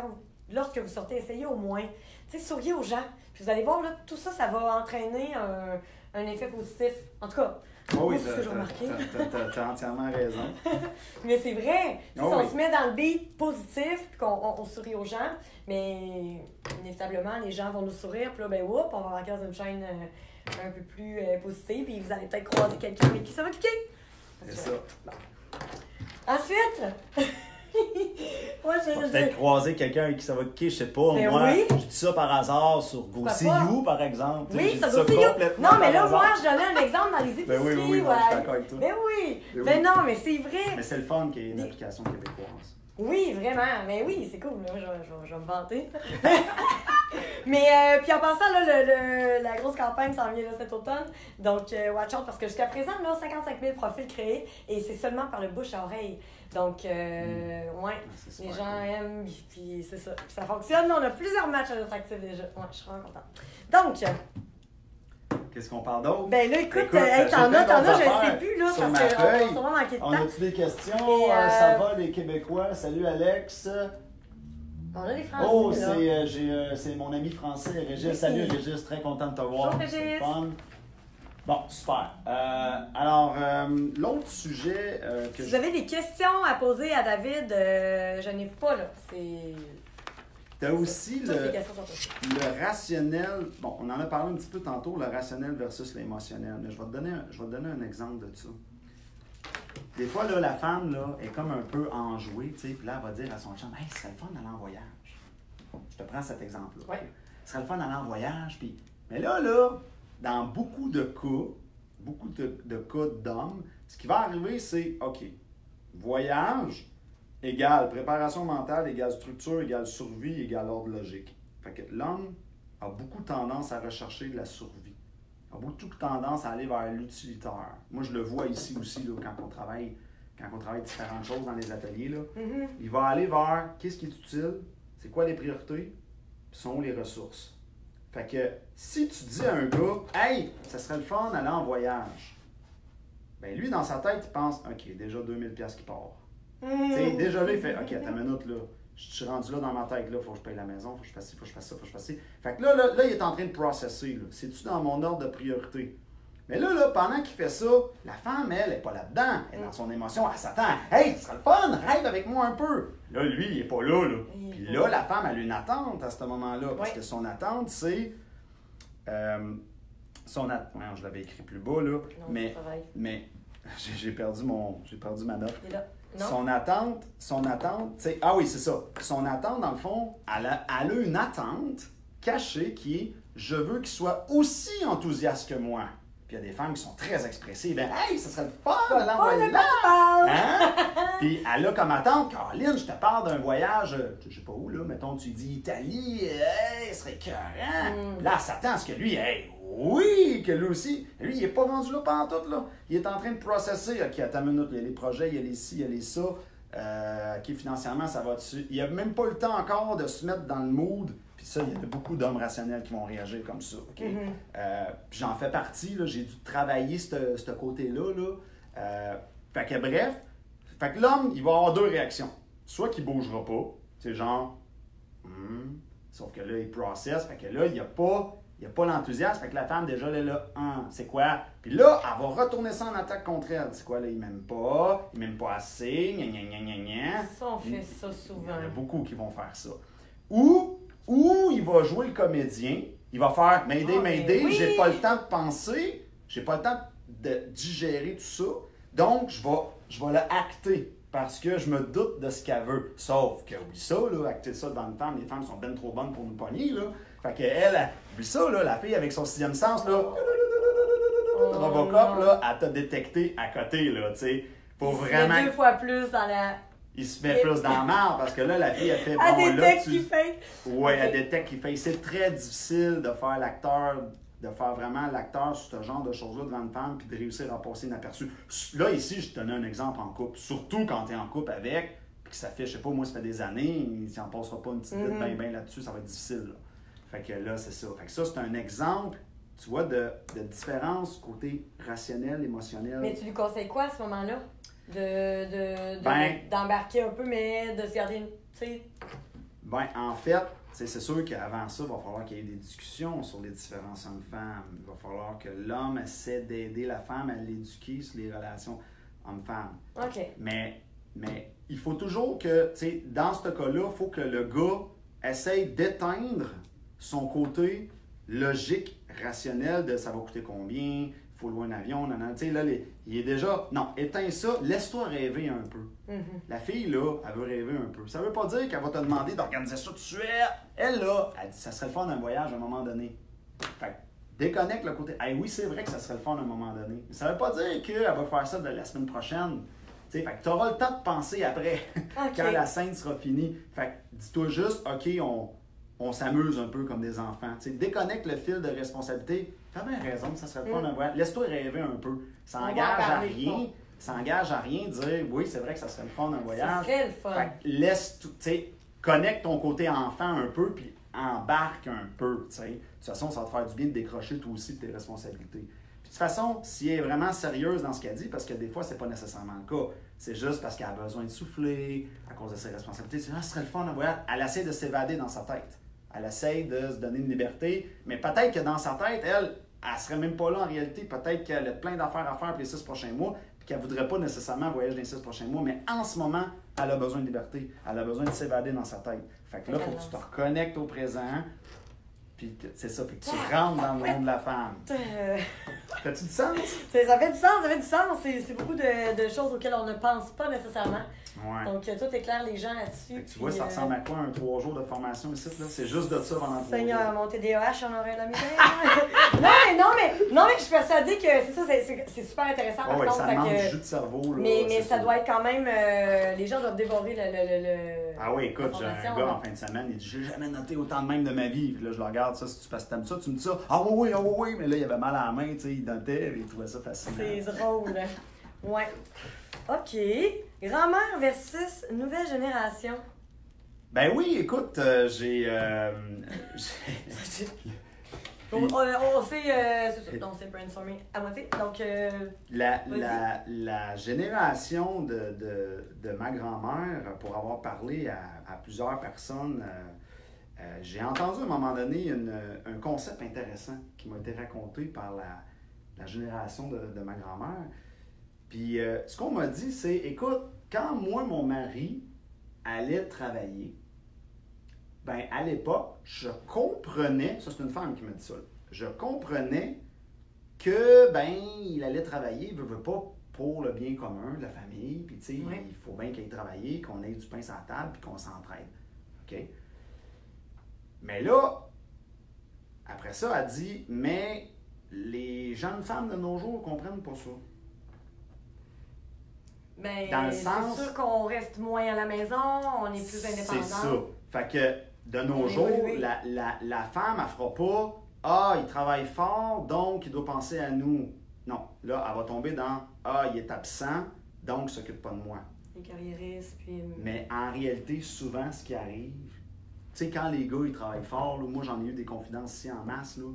lorsque vous sortez, essayez au moins, tu sais, souriez aux gens. Puis vous allez voir, là, tout ça, ça va entraîner un effet positif. En tout cas, oui, c'est ce que j'ai remarqué. T'as entièrement raison. Mais c'est vrai. Si on se met dans le beat positif, puis qu'on sourit aux gens, mais inévitablement, les gens vont nous sourire, puis là, ben, on va rentrer dans une chaîne un peu plus positive, puis vous allez peut-être croiser quelqu'un avec qui ça va cliquer. C'est ça. Bon. Ensuite, moi, Peut-être croiser quelqu'un avec qui ça va kicker, je sais pas. Ben moi, oui. je dis ça par hasard sur Go See You, par exemple. Tu sais, Oui, j'ai ça dit Go See You. complètement Non, mais là, par hasard. moi, je donnais un exemple dans les épiceries. Ben oui, oui, oui, non, je suis d'accord avec toi. Ben oui. Ben Ben oui. non, mais c'est vrai. Mais c'est le fun qu'il y ait une application québécoise. Oui, vraiment. Mais oui, c'est cool. Là. Je vais me vanter. Mais puis en passant, là, la grosse campagne s'en vient là, cet automne. Donc, watch out parce que jusqu'à présent, là, 55 000 profils créés et c'est seulement par le bouche à oreille. Donc, ouais, les gens aiment. Puis c'est ça. Ça fonctionne. On a plusieurs matchs à notre actif déjà. Ouais, je suis vraiment contente. Donc, qu'est-ce qu'on parle d'autre? ben là, écoute, j'ai t'en as, plein je d'autres sais plus, là, sur parce ma qu'on va feuille. sûrement manquer de On temps. a-tu des questions? Et, Ça va, les Québécois? Salut, Alex. On a des Français, Oh, là. c'est mon ami français, Régis. Oui. Salut, Régis. Très content de te voir. Bonjour, C'est le Régis. fun. Bon, super. Alors, l'autre sujet que Si vous avez des questions à poser à David, je n'ai pas, là. T'as aussi Toutes les questions sont possibles. le rationnel. Bon, on en a parlé un petit peu tantôt, le rationnel versus l'émotionnel. Mais je vais te donner un exemple de ça. Des fois, là, la femme là, est comme un peu enjouée, tu sais, puis là, elle va dire à son chum, hey, ce serait le fun d'aller en voyage. Je te prends cet exemple-là. Ouais. Ce serait le fun d'aller en voyage, puis. Mais là, dans beaucoup de cas d'hommes, ce qui va arriver, c'est, OK, voyage égale préparation mentale, égale structure, égale survie, égale ordre logique. Fait que l'homme a beaucoup tendance à rechercher de la survie. A beaucoup tendance à aller vers l'utilitaire. Moi, je le vois ici aussi, là, quand on travaille différentes choses dans les ateliers. Là, il va aller vers qu'est-ce qui est utile, c'est quoi les priorités, puis sont où les ressources. Fait que si tu dis à un gars, hey, ça serait le fun d'aller en voyage, ben lui, dans sa tête, il pense, OK, déjà 2000$ qui part. Tu sais, déjà là, il fait, OK, attends une minute, là. Je suis rendu là dans ma tête, là, faut que je paye la maison, faut que je fasse ci, faut que je fasse ça, faut que je fasse ci. Fait que là, il est en train de processer, là. C'est-tu dans mon ordre de priorité? Mais là, pendant qu'il fait ça, la femme, elle n'est pas là-dedans. Elle est dans son émotion, elle s'attend. Hey, ce sera le fun, rêve avec moi un peu. Là, lui, il n'est pas là, là. Puis là, la femme, elle a une attente à ce moment-là. Parce que son attente, c'est. Je l'avais écrit plus bas, là. Non, mais j'ai perdu ma note. Il est là. Non? Son attente, c'est. Ah oui, c'est ça. Son attente, dans le fond, elle a une attente cachée qui est je veux qu'il soit aussi enthousiaste que moi. Puis il y a des femmes qui sont très expressives. Ben, hey, ça serait le fun d'aller en voyage! Hein? Puis elle a comme attente, Caroline, je te parle d'un voyage, je sais pas où, là, mettons, tu dis Italie, hey, ce serait écœurant. Puis là, elle s'attend à ce que lui, hey, oui, que lui aussi. Lui, il n'est pas rendu là pantoute, là. Il est en train de processer. OK, attends une minute, il y a les projets, il y a les ci, il y a les ça. OK, financièrement, ça va dessus. Il n'a même pas le temps encore de se mettre dans le mood. Puis ça, il y a beaucoup d'hommes rationnels qui vont réagir comme ça. OK? Puis j'en fais partie, là. J'ai dû travailler ce côté-là. Là. Fait que bref, fait que l'homme, il va avoir deux réactions. Soit qu'il ne bougera pas, c'est genre, sauf que là, il processe. Fait que là, il n'y a pas l'enthousiasme. Fait que la femme, déjà, elle est là, c'est quoi? Puis là, elle va retourner ça en attaque contre elle. C'est quoi, là? Il m'aime pas assez, gna. Ça, on fait ça souvent. Il y en a beaucoup qui vont faire ça. Ou il va jouer le comédien, il va faire « M'aider, oui. J'ai pas le temps de penser, j'ai pas le temps de digérer tout ça, donc je vais le acter. » Parce que je me doute de ce qu'elle veut. Sauf que, oublie ça, là, acter ça devant une femme, les femmes sont bien trop bonnes pour nous pogner, là. Fait qu'elle, oublie ça, là, la fille avec son sixième sens, là, Robocop, là, elle t'a détecté à côté, là, tu sais. Faut vraiment. Il se met 2 fois plus dans la. Il se met plus dans la marre parce que là, la fille, elle fait. Elle détecte qu'il fait. Oui, elle détecte qu'il fait. C'est très difficile de faire l'acteur. De faire vraiment l'acteur sur ce genre de choses-là devant une femme puis de réussir à passer inaperçu. Là, ici, je te donne un exemple en couple. Surtout quand tu es en couple avec, puis que ça fait, je sais pas, moi, ça fait des années, si on passera pas une petite bite bien là-dessus, ça va être difficile. Là. Fait que là, c'est ça. Fait que ça, c'est un exemple, tu vois, de différence côté rationnel, émotionnel. Mais tu lui conseilles quoi à ce moment-là? Ben, d'embarquer un peu, mais de se garder une. Tu sais. Ben, en fait, c'est sûr qu'avant ça, il va falloir qu'il y ait des discussions sur les différences hommes-femmes. Il va falloir que l'homme essaie d'aider la femme à l'éduquer sur les relations hommes-femmes. OK. Mais il faut toujours que, tu sais, dans ce cas-là, il faut que le gars essaye d'éteindre son côté logique, rationnel de ça va coûter combien, faut louer un avion, non, tu sais, là, il est déjà... Non, éteins ça, laisse-toi rêver un peu. La fille, là, elle veut rêver un peu. Ça veut pas dire qu'elle va te demander d'organiser ça tout de suite. Elle, là, elle dit, ça serait le fun d'un voyage à un moment donné. Fait que, déconnecte le côté. Hey, oui, c'est vrai que ça serait le fun à un moment donné. Mais ça veut pas dire qu'elle va faire ça de la semaine prochaine. T'sais, fait que tu auras le temps de penser après, quand la scène sera finie. Fait que dis-toi juste, OK, on s'amuse un peu comme des enfants. T'sais, déconnecte le fil de responsabilité. T'as bien raison, ça serait le fun d'un voyage. Laisse-toi rêver un peu. Ça engage à rien. Ça engage à rien de dire, oui, c'est vrai que ça serait le fun d'un voyage. Ça serait le fun. Fait que laisse tout, connecte ton côté enfant un peu, puis embarque un peu. T'sais. De toute façon, ça va te faire du bien de décrocher toi aussi de tes responsabilités. De toute façon, si elle est vraiment sérieuse dans ce qu'elle dit, parce que des fois, c'est pas nécessairement le cas, c'est juste parce qu'elle a besoin de souffler à cause de ses responsabilités. C'est, ce serait le fun de voyage. Elle essaie de s'évader dans sa tête. Elle essaie de se donner une liberté, mais peut-être que dans sa tête, elle serait même pas là en réalité. Peut-être qu'elle a plein d'affaires à faire pour les 6 prochains mois, puis qu'elle voudrait pas nécessairement voyager dans les 6 prochains mois, mais en ce moment, elle a besoin de liberté. Elle a besoin de s'évader dans sa tête. Fait que là, il faut que tu te reconnectes au présent. Puis c'est ça, puis tu rentres dans le monde de la femme. T'as-tu du sens? Ça fait du sens. C'est beaucoup de choses auxquelles on ne pense pas nécessairement. Ouais. Donc, tout éclaire les gens là-dessus. Tu vois, ça ressemble à quoi un 3 jours de formation ici? C'est juste de ça pendant 3 jours. Seigneur, mon TDAH, on aurait la misère. non, mais je suis persuadée que c'est ça, c'est super intéressant. Oh, oui, ça demande du jus de cerveau. Là, mais ça doit être quand même... les gens doivent dévorer le Ah oui, écoute, j'ai un gars en fin de semaine, il dit « J'ai jamais noté autant de même de ma vie. » Puis là, je le regarde, ça, si tu t'aimes ça, tu me dis ça. « Ah oui, mais là, il avait mal à la main, tu sais, il notait, et il trouvait ça fascinant. » C'est drôle. Ouais. OK. Grand-mère versus nouvelle génération. Ben oui, écoute, j'ai... On s'est brainstormé à moitié. Donc, la génération de ma grand-mère, pour avoir parlé à plusieurs personnes, j'ai entendu à un moment donné un concept intéressant qui m'a été raconté par la génération de ma grand-mère. Puis ce qu'on m'a dit, c'est, écoute, quand moi, mon mari allait travailler, ben à l'époque, je comprenais, ça c'est une femme qui m'a dit ça, je comprenais que, ben, il allait travailler, il veut pas pour le bien commun de la famille, puis tu sais, il faut bien qu'il aille travailler, qu'on ait du pain sur la table, puis qu'on s'entraide. OK? Mais là, après ça, elle dit, mais les jeunes femmes de nos jours comprennent pas ça. Ben, dans le sens, c'est sûr qu'on reste moins à la maison, on est plus indépendant. C'est ça. Fait que de nos jours, la femme, elle fera pas « Ah, il travaille fort, donc il doit penser à nous. » Non. Là, elle va tomber dans « Ah, il est absent, donc il ne s'occupe pas de moi. » Les carriéristes, puis... Mais en réalité, souvent, ce qui arrive, tu sais, quand les gars, ils travaillent fort, là, moi, j'en ai eu des confidences ici en masse, là,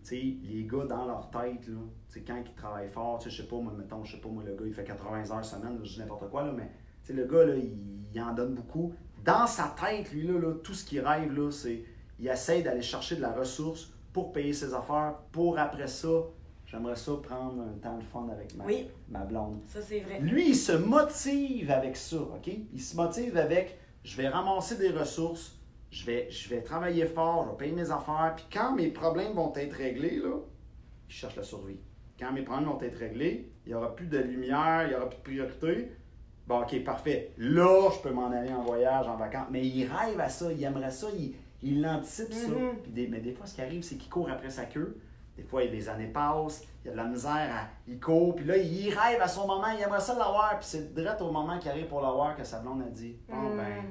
tu sais, les gars, dans leur tête, là, tu sais, quand ils travaillent fort, tu sais, je sais pas, moi, mettons, le gars, il fait 80 heures semaine, je dis n'importe quoi, là, mais, tu sais, le gars, là, il en donne beaucoup. Dans sa tête, lui, là, tout ce qu'il rêve, là, c'est, il essaie d'aller chercher de la ressource pour payer ses affaires, pour après ça, j'aimerais ça prendre un temps de fun avec ma blonde. Ça, c'est vrai. Lui, il se motive avec ça, OK? Il se motive avec, je vais ramasser des ressources, je vais travailler fort, je vais payer mes affaires, puis quand mes problèmes vont être réglés, là, je cherche la survie. Quand mes problèmes vont être réglés, il n'y aura plus de lumière, il n'y aura plus de priorité. Bon, OK, parfait. Là, je peux m'en aller en voyage, en vacances. Mais il rêve à ça, il aimerait ça, il anticipe ça. Mais des fois, ce qui arrive, c'est qu'il court après sa queue. Des fois, les années passent, il y a de la misère, il court, puis là, il rêve à son moment, il aimerait ça l'avoir, puis c'est direct au moment qu'il arrive pour l'avoir que sa blonde a dit « Bon, ben,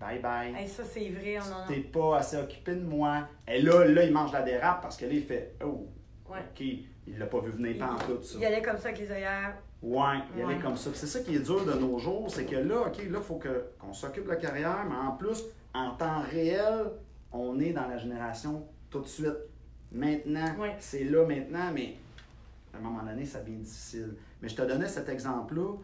bye-bye. Hey, ça, c'est vrai, on en a... T'es pas assez occupé de moi. » Et là, il mange la dérape parce que là, il fait « Oh, OK, il l'a pas vu venir pas en tout, ça. » Il allait comme ça avec les œillères. Ouais, il allait comme ça. C'est ça qui est dur de nos jours, c'est que là, OK, là, il faut qu'on s'occupe de la carrière, mais en plus, en temps réel, on est dans la génération tout de suite. Maintenant, c'est là maintenant, mais à un moment donné, ça devient difficile. Mais je te donnais cet exemple-là.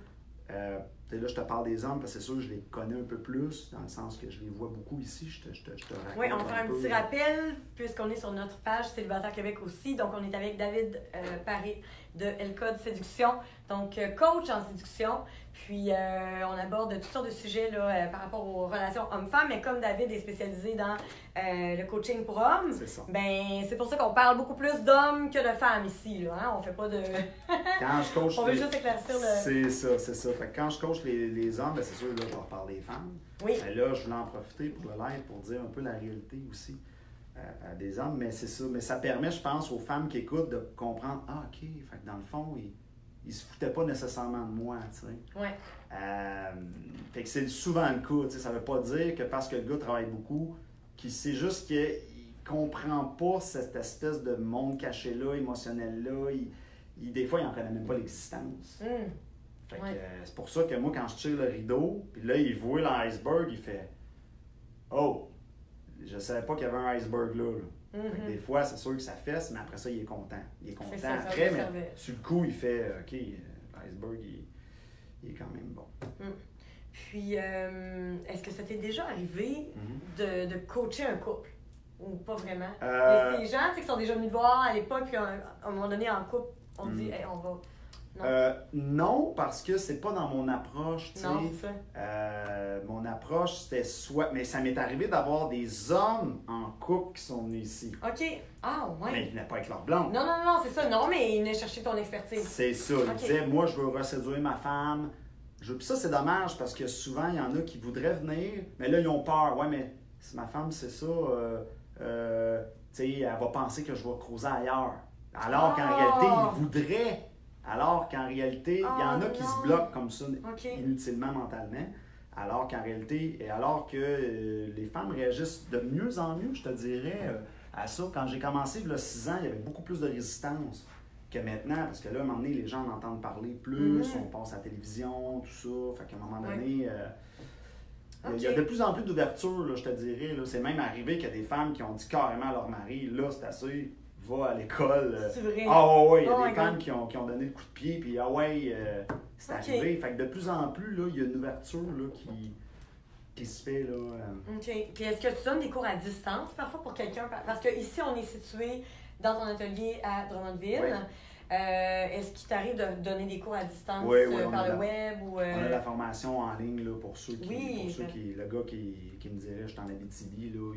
Là, je te parle des hommes parce que c'est sûr que je les connais un peu plus, dans le sens que je les vois beaucoup ici. Je te raconte. Oui, on fait un petit rappel, puisqu'on est sur notre page Célibataire Québec aussi. Donc, on est avec David Paré de El Code Séduction, donc coach en séduction. Puis, on aborde toutes sortes de sujets là, par rapport aux relations hommes-femmes, mais comme David est spécialisé dans le coaching pour hommes, ben c'est pour ça qu'on parle beaucoup plus d'hommes que de femmes ici. Là, hein? On fait pas de... Quand je coach on veut juste éclaircir le... C'est ça. Fait que quand je coach les hommes, ben c'est sûr, là, je leur parle des femmes. Oui. Mais là, je voulais en profiter pour le live pour dire un peu la réalité aussi des hommes. Mais c'est ça. Mais ça permet, je pense, aux femmes qui écoutent de comprendre, ah, OK, fait que dans le fond, ils se foutaient pas nécessairement de moi, tu sais. Ouais. Fait que c'est souvent le cas, tu sais. Ça veut pas dire que parce que le gars travaille beaucoup, c'est juste qu'il comprend pas cette espèce de monde caché-là, émotionnel-là. Des fois, il en connaît même pas l'existence. Fait que c'est pour ça que moi, quand je tire le rideau, puis là, il voit l'iceberg, il fait « Oh! Je savais pas qu'il y avait un iceberg là. » Fait que des fois, c'est sûr que ça fesse, mais après ça, il est content. Il est content ça, après, mais sur le coup, il fait « OK, l'iceberg, il est quand même bon. » Puis, est-ce que ça t'est déjà arrivé de coacher un couple? Ou pas vraiment? Il y a des gens qui sont déjà venus te voir à l'époque, puis à un moment donné, en couple, on dit hey, on va... Non, parce que c'est pas dans mon approche, tu sais. Non, c'est ça. Mon approche, c'était soit... Mais ça m'est arrivé d'avoir des hommes en couple qui sont venus ici. OK. Ah, ouais. Mais ils venaient pas avec leur blonde. Non, c'est ça. Non, mais ils venaient chercher ton expertise. C'est ça. Ils disaient, moi, je veux reséduire ma femme. Puis ça, c'est dommage parce que souvent, il y en a qui voudraient venir, mais là, ils ont peur. Ouais, mais si ma femme, c'est ça, tu sais, elle va penser que je vais creuser ailleurs. Alors qu'en réalité, ils voudraient. Alors qu'en réalité, il y en a qui se bloquent comme ça, inutilement, mentalement. Alors qu'en réalité, alors que les femmes réagissent de mieux en mieux, je te dirais, à ça. Quand j'ai commencé, il y a 6 ans, il y avait beaucoup plus de résistance que maintenant, parce que là, à un moment donné, les gens en entendent parler plus, on passe à la télévision, tout ça. Fait qu'à un moment donné, il y a de plus en plus d'ouverture, je te dirais. C'est même arrivé qu'il y a des femmes qui ont dit carrément à leur mari, là, c'est assez... va à l'école. C'est vrai. Ah ouais, il y a des femmes qui ont donné le coup de pied, puis ah ouais, c'est arrivé. Fait que de plus en plus, là, il y a une ouverture là, qui se fait. Là, OK. Puis est-ce que tu donnes des cours à distance parfois pour quelqu'un? Parce qu'ici, on est situé dans ton atelier à Drummondville. Oui. Est-ce qu'il t'arrive de donner des cours à distance par le web? Ou, On a la formation en ligne là, pour ceux qui... Oui, le gars qui me dirait, je suis en Abitibi, là,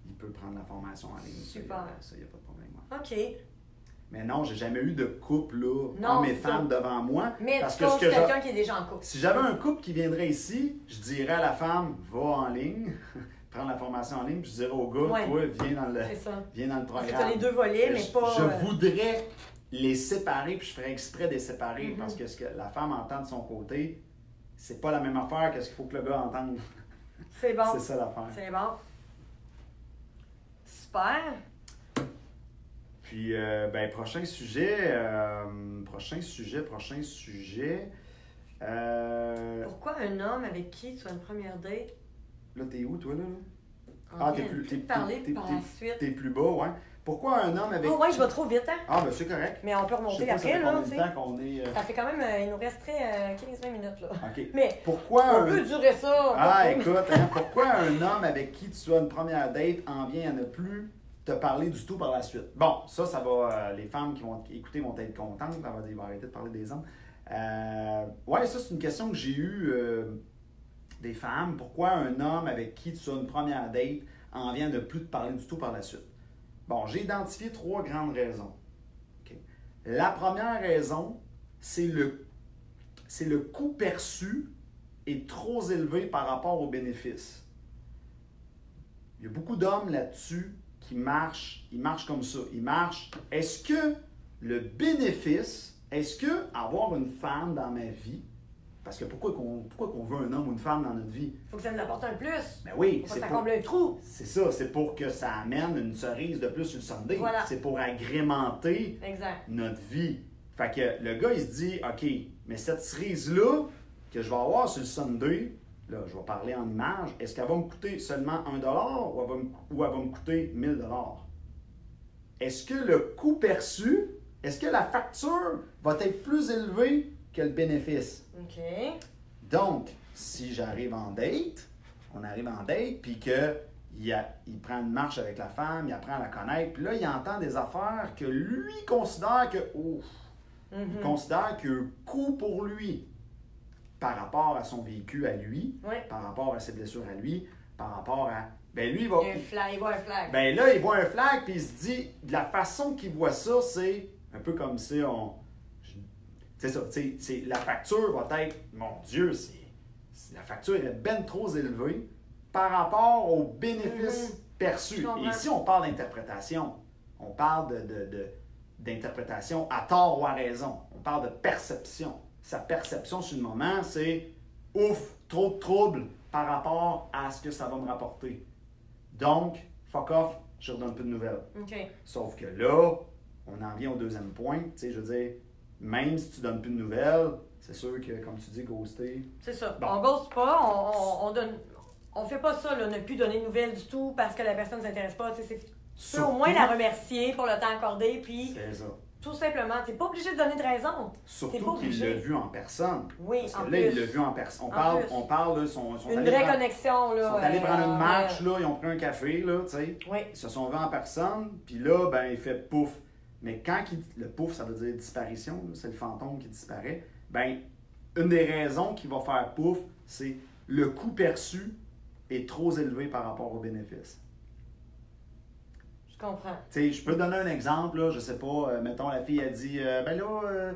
il peut prendre la formation en ligne. Super. Ça, il n'y a pas de problème. OK. Mais non, j'ai jamais eu de couple, là, non, hommes et femmes devant moi. Mais parce tu coaches quelqu'un qui est déjà en couple. Si j'avais un couple qui viendrait ici, je dirais à la femme, va en ligne, prends la formation en ligne, puis je dirais au gars, toi, viens dans le programme. Parce que tu as les deux volets, mais pas... Je voudrais les séparer, puis je ferais exprès de les séparer, parce que ce que la femme entend de son côté, c'est pas la même affaire que ce qu'il faut que le gars entende. C'est bon. C'est ça l'affaire. C'est bon. Super. Puis, prochain sujet. Pourquoi un homme avec qui tu as une première date? Là, t'es où, toi, là? T'es par la suite. T'es plus bas, ouais. Pourquoi un homme avec... Oh, ouais, je vais trop vite, hein? Ah, ben c'est correct. Mais on peut remonter après, là, tu sais. Ça fait quand même... il nous resterait 15-20 minutes, là. OK. Mais pourquoi on peut durer ça. Ah, écoute, pourquoi un homme avec qui tu as une première date en vient à ne plus te parler du tout par la suite? Bon, ça va... les femmes qui vont écouter vont être contentes. Ils vont arrêter de parler des hommes. Ouais, ça, c'est une question que j'ai eue des femmes. Pourquoi un homme avec qui tu as une première date en vient à ne plus te parler du tout par la suite? Bon, j'ai identifié 3 grandes raisons. Okay. La première raison, c'est le coût perçu est trop élevé par rapport aux bénéfices. Il y a beaucoup d'hommes là-dessus qui marchent, ils marchent comme ça. Ils marchent, est-ce que le bénéfice, est-ce que avoir une femme dans ma vie, parce que pourquoi qu'on veut un homme ou une femme dans notre vie? Il faut que ça nous apporte un plus. Ben oui. Faut que ça comble un trou. C'est ça, c'est pour que ça amène une cerise de plus sur le sundae. Voilà. C'est pour agrémenter notre vie. Fait que le gars, il se dit, OK, mais cette cerise-là que je vais avoir sur le sundae, là, je vais parler en image, est-ce qu'elle va me coûter seulement 1$ ou elle va me coûter 1000$? Est-ce que le coût perçu, est-ce que la facture va être plus élevée que le bénéfice? OK. Donc, si j'arrive en date, on arrive en date, puis qu'il prend une marche avec la femme, il apprend à la connaître, puis là, il entend des affaires que lui considère que, il considère qu'il y a un coût pour lui. par rapport à son vécu à lui, Ouais. par rapport à ses blessures à lui, par rapport à... Ben lui, il va... Il voit un flag. Ben là, il voit un flag, puis il se dit, de la façon qu'il voit ça, c'est un peu comme si on... C'est ça, c'est la facture va être, mon Dieu, la facture est ben trop élevée par rapport aux bénéfices perçus. Et ici, on parle d'interprétation. On parle d'interprétation à tort ou à raison. On parle de perception. Sa perception sur le moment, c'est ouf, trop de trouble par rapport à ce que ça va me rapporter. Donc, fuck off, je redonne plus de nouvelles. Okay. Sauf que là, on en vient au deuxième point. Tu sais, je veux dire, même si tu donnes plus de nouvelles, c'est sûr que, comme tu dis, ghoster. C'est ça. Bon. On ghoste pas, on fait pas ça, là, ne plus donner de nouvelles du tout parce que la personne ne s'intéresse pas. Tu peux au moins la remercier pour le temps accordé, puis c'est ça. Tout simplement, tu n'es pas obligé de donner de raison. Surtout qu'il l'a vu en personne. Oui, parce que en là, plus. il l'a vu en personne. On parle, là, sont une vraie connexion, là. Ils sont allés prendre une marche, là, ils ont pris un café, là, tu sais. Oui. Ils se sont vus en personne, puis là, ben, il fait pouf. Mais quand le pouf, ça veut dire disparition, c'est le fantôme qui disparaît, ben, une des raisons qui va faire pouf, c'est le coût perçu est trop élevé par rapport aux bénéfices. Je comprends. Tu sais, je peux te donner un exemple, là, je sais pas, mettons, la fille a dit, ben là,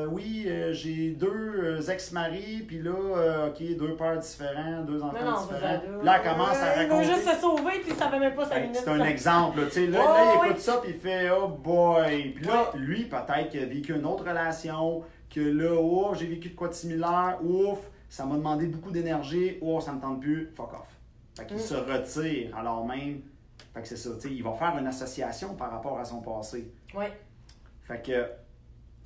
oui, j'ai deux ex-maris, puis là, OK, deux pères différents, deux enfants différents. Puis là, elle commence à raconter. Il veut juste se sauver, puis ça fait même pas 5 minutes. C'est un exemple, tu sais. Là, il écoute ça, puis il fait, oh boy. Puis là, lui, peut-être qu'il a vécu une autre relation, que là, oh, j'ai vécu de quoi de similaire, ouf, ça m'a demandé beaucoup d'énergie, oh, ça me tente plus, fuck off. Fait qu'il se retire, alors même. Fait que c'est ça, tu sais, il va faire une association par rapport à son passé. Oui. Fait que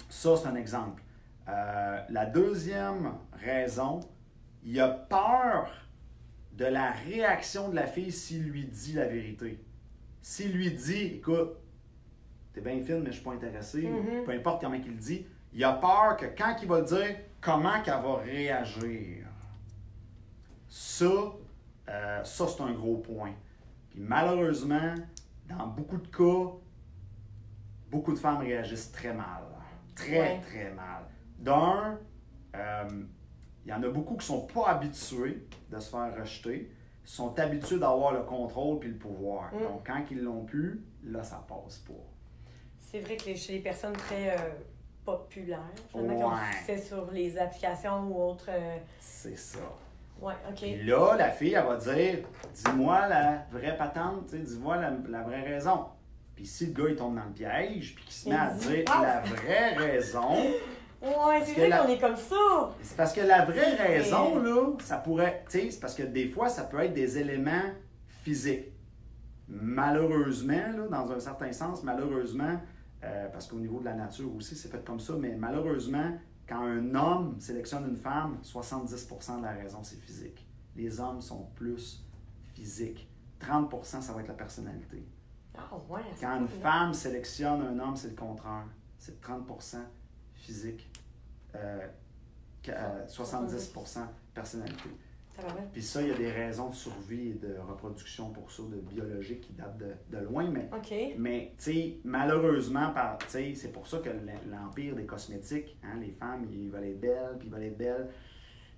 ça, c'est un exemple. La deuxième raison, il a peur de la réaction de la fille s'il lui dit la vérité. S'il lui dit, écoute, t'es bien fine, mais je suis pas intéressé, peu importe comment il le dit, il a peur que quand il va le dire, comment qu'elle va réagir. Ça, c'est un gros point. Puis malheureusement, dans beaucoup de cas, beaucoup de femmes réagissent très mal. Très mal. D'un, il y en a beaucoup qui ne sont pas habitués de se faire rejeter, sont habitués d'avoir le contrôle puis le pouvoir. Donc, quand ils l'ont plus, là, ça passe pas. C'est vrai que chez les personnes très populaires, qui ont du succès sur les applications ou autres... C'est ça. Ouais, OK. Puis là, la fille, elle va dire, dis-moi la vraie patente, dis-moi la vraie raison. Puis si le gars, il tombe dans le piège, puis qu'il se met à dire la vraie raison... Ouais, c'est vrai qu'on est comme ça! C'est parce que la vraie raison, là, ça pourrait... Tu sais, c'est parce que des fois, ça peut être des éléments physiques. Malheureusement, là, dans un certain sens, malheureusement, parce qu'au niveau de la nature aussi, c'est fait comme ça, mais malheureusement, quand un homme sélectionne une femme, 70% de la raison, c'est physique. Les hommes sont plus physiques. 30%, ça va être la personnalité. Oh, ouais, quand une femme sélectionne un homme, c'est le contraire. C'est 30% physique, 70% personnalité. Puis ça, il y a des raisons de survie et de reproduction pour ça, de biologique qui datent de loin. Mais tu sais, malheureusement, c'est pour ça que l'empire des cosmétiques, hein, les femmes, ils veulent être belles, puis ils veulent être belles.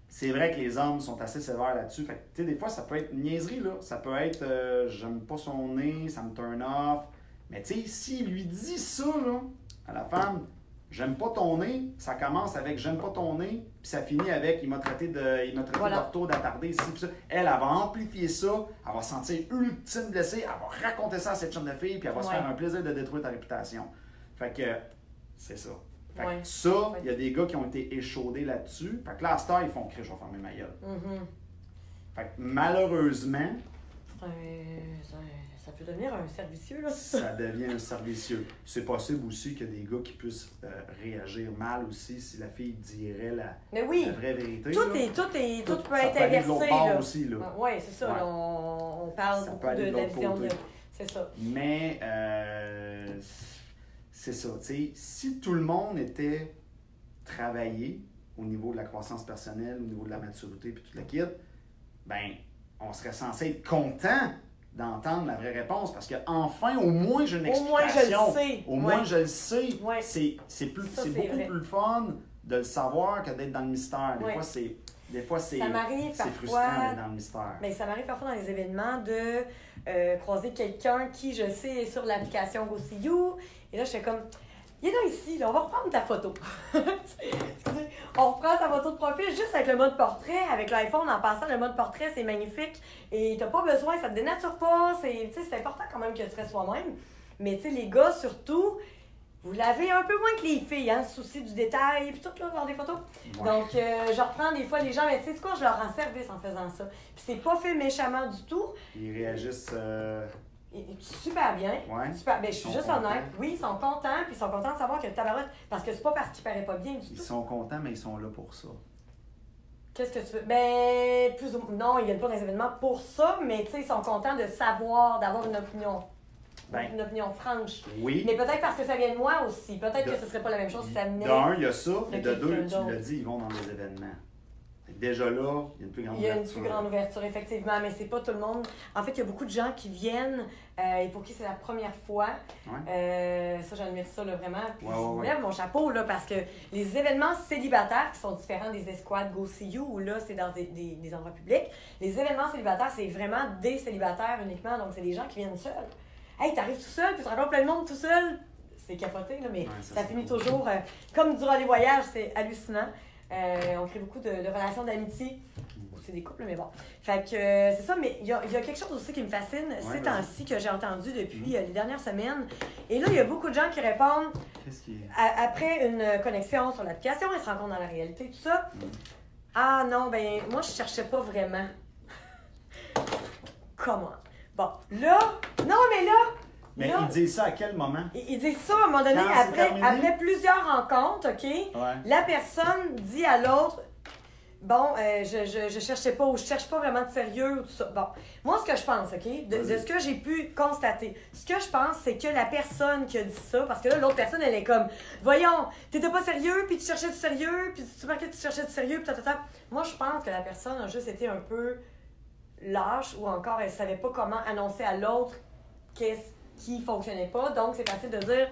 C'est vrai que les hommes sont assez sévères là-dessus. Fait que, tu sais, des fois, ça peut être une niaiserie, là. Ça peut être, j'aime pas son nez, ça me turn off. Mais tu sais, s'il lui dit ça, là, à la femme, j'aime pas ton nez, ça commence avec j'aime pas ton nez, puis ça finit avec il m'a traité d'ortho, d'attardé, ici, puis ça. Elle va amplifier ça, elle va se sentir ultime blessée, elle va raconter ça à cette chum de fille, puis elle va se faire un plaisir de détruire ta réputation. Fait que, c'est ça. Fait que ça, il y a des gars qui ont été échaudés là-dessus. Fait que là, à cette heure, ils font crier, je vais fermer ma gueule. Fait que malheureusement, ça peut devenir un servicieux, là. Ça devient un servicieux. C'est possible aussi qu'il y a des gars qui puissent réagir mal aussi si la fille dirait la vraie vérité. Tout peut être inversé, là. Aussi, là. Oui, c'est ça. Ouais. Là, on parle beaucoup de la vision de... C'est ça. Mais, c'est ça. T'sais, si tout le monde était travaillé au niveau de la croissance personnelle, au niveau de la maturité, puis toute la kit, ben, on serait censé être content d'entendre la vraie réponse parce que enfin au moins j'ai une explication. Au moins je le sais. Au moins je le sais. Ouais. C'est beaucoup plus fun de le savoir que d'être dans le mystère. Des fois, c'est frustrant d'être dans le mystère. Mais ça m'arrive parfois dans les événements de croiser quelqu'un qui, je sais, est sur l'application Go See You. Et là, je fais comme, il est là ici, là, on va reprendre ta photo. Excusez. On reprend sa photo de profil juste avec le mode portrait. Avec l'iPhone, en passant, le mode portrait, c'est magnifique. Et t'as pas besoin, ça te dénature pas. C'est important quand même que tu restes toi-même. Mais tu sais, les gars, surtout, vous l'avez un peu moins que les filles, hein, le souci du détail, puis tout là, dans des photos. Ouais. Donc, je reprends des fois les gens, mais tu sais quoi, je leur rends service en faisant ça. Puis c'est pas fait méchamment du tout. Ils réagissent... Super bien. Ouais. Super. Ben, je suis juste honnête. Oui, ils sont contents, puis ils sont contents de savoir que tabarouette, parce que c'est pas parce qu'ils paraissent pas bien du tout. Ils sont contents, mais ils sont là pour ça. Qu'est-ce que tu veux? Ben, plus ou moins. Non, ils viennent pas dans les événements pour ça, mais tu sais, ils sont contents de savoir, d'avoir une opinion. Une opinion franche. Oui. Mais peut-être parce que ça vient de moi aussi. Peut-être que ce serait pas la même chose si ça venait. D'un, il y a ça, et de deux, tu l'as dit, ils vont dans des événements. Déjà là, il y a une plus grande ouverture. Il y a une plus grande ouverture, effectivement, mais c'est pas tout le monde. En fait, il y a beaucoup de gens qui viennent et pour qui c'est la première fois. Ouais. Ça, j'admire ça là, vraiment. Puis je lève mon chapeau là, parce que les événements célibataires qui sont différents des escouades Go See You, où là, c'est dans des endroits publics, les événements célibataires, c'est vraiment des célibataires uniquement. Donc, c'est des gens qui viennent seuls. Hey, t'arrives tout seul, puis tu rencontres plein de monde tout seul. C'est capoté, là, mais ça finit toujours. Comme durant les voyages, c'est hallucinant. On crée beaucoup de relations d'amitié. C'est des couples, mais bon. Fait que c'est ça, mais il y a quelque chose aussi qui me fascine ces temps-ci que j'ai entendu depuis les dernières semaines. Et là, il y a beaucoup de gens qui répondent après une connexion sur l'application, ils se rencontrent dans la réalité, tout ça. Ah non, ben moi, je cherchais pas vraiment. Comment? Bon, là, non, mais là... Mais là, ils disent ça à quel moment? Ils disent ça à un moment donné, après plusieurs rencontres, OK? Ouais. La personne dit à l'autre, bon, je cherchais pas, ou je cherche pas vraiment de sérieux, ou tout ça. Bon, moi, ce que je pense, OK? De ce que j'ai pu constater, ce que je pense, c'est que la personne qui a dit ça, parce que là, l'autre personne, elle est comme, voyons, t'étais pas sérieux, puis tu cherchais du sérieux, puis tu marquais que tu cherchais du sérieux, puis Moi, je pense que la personne a juste été un peu lâche, ou encore, elle savait pas comment annoncer à l'autre qu'est-ce qui fonctionnait pas. Donc, c'est facile de dire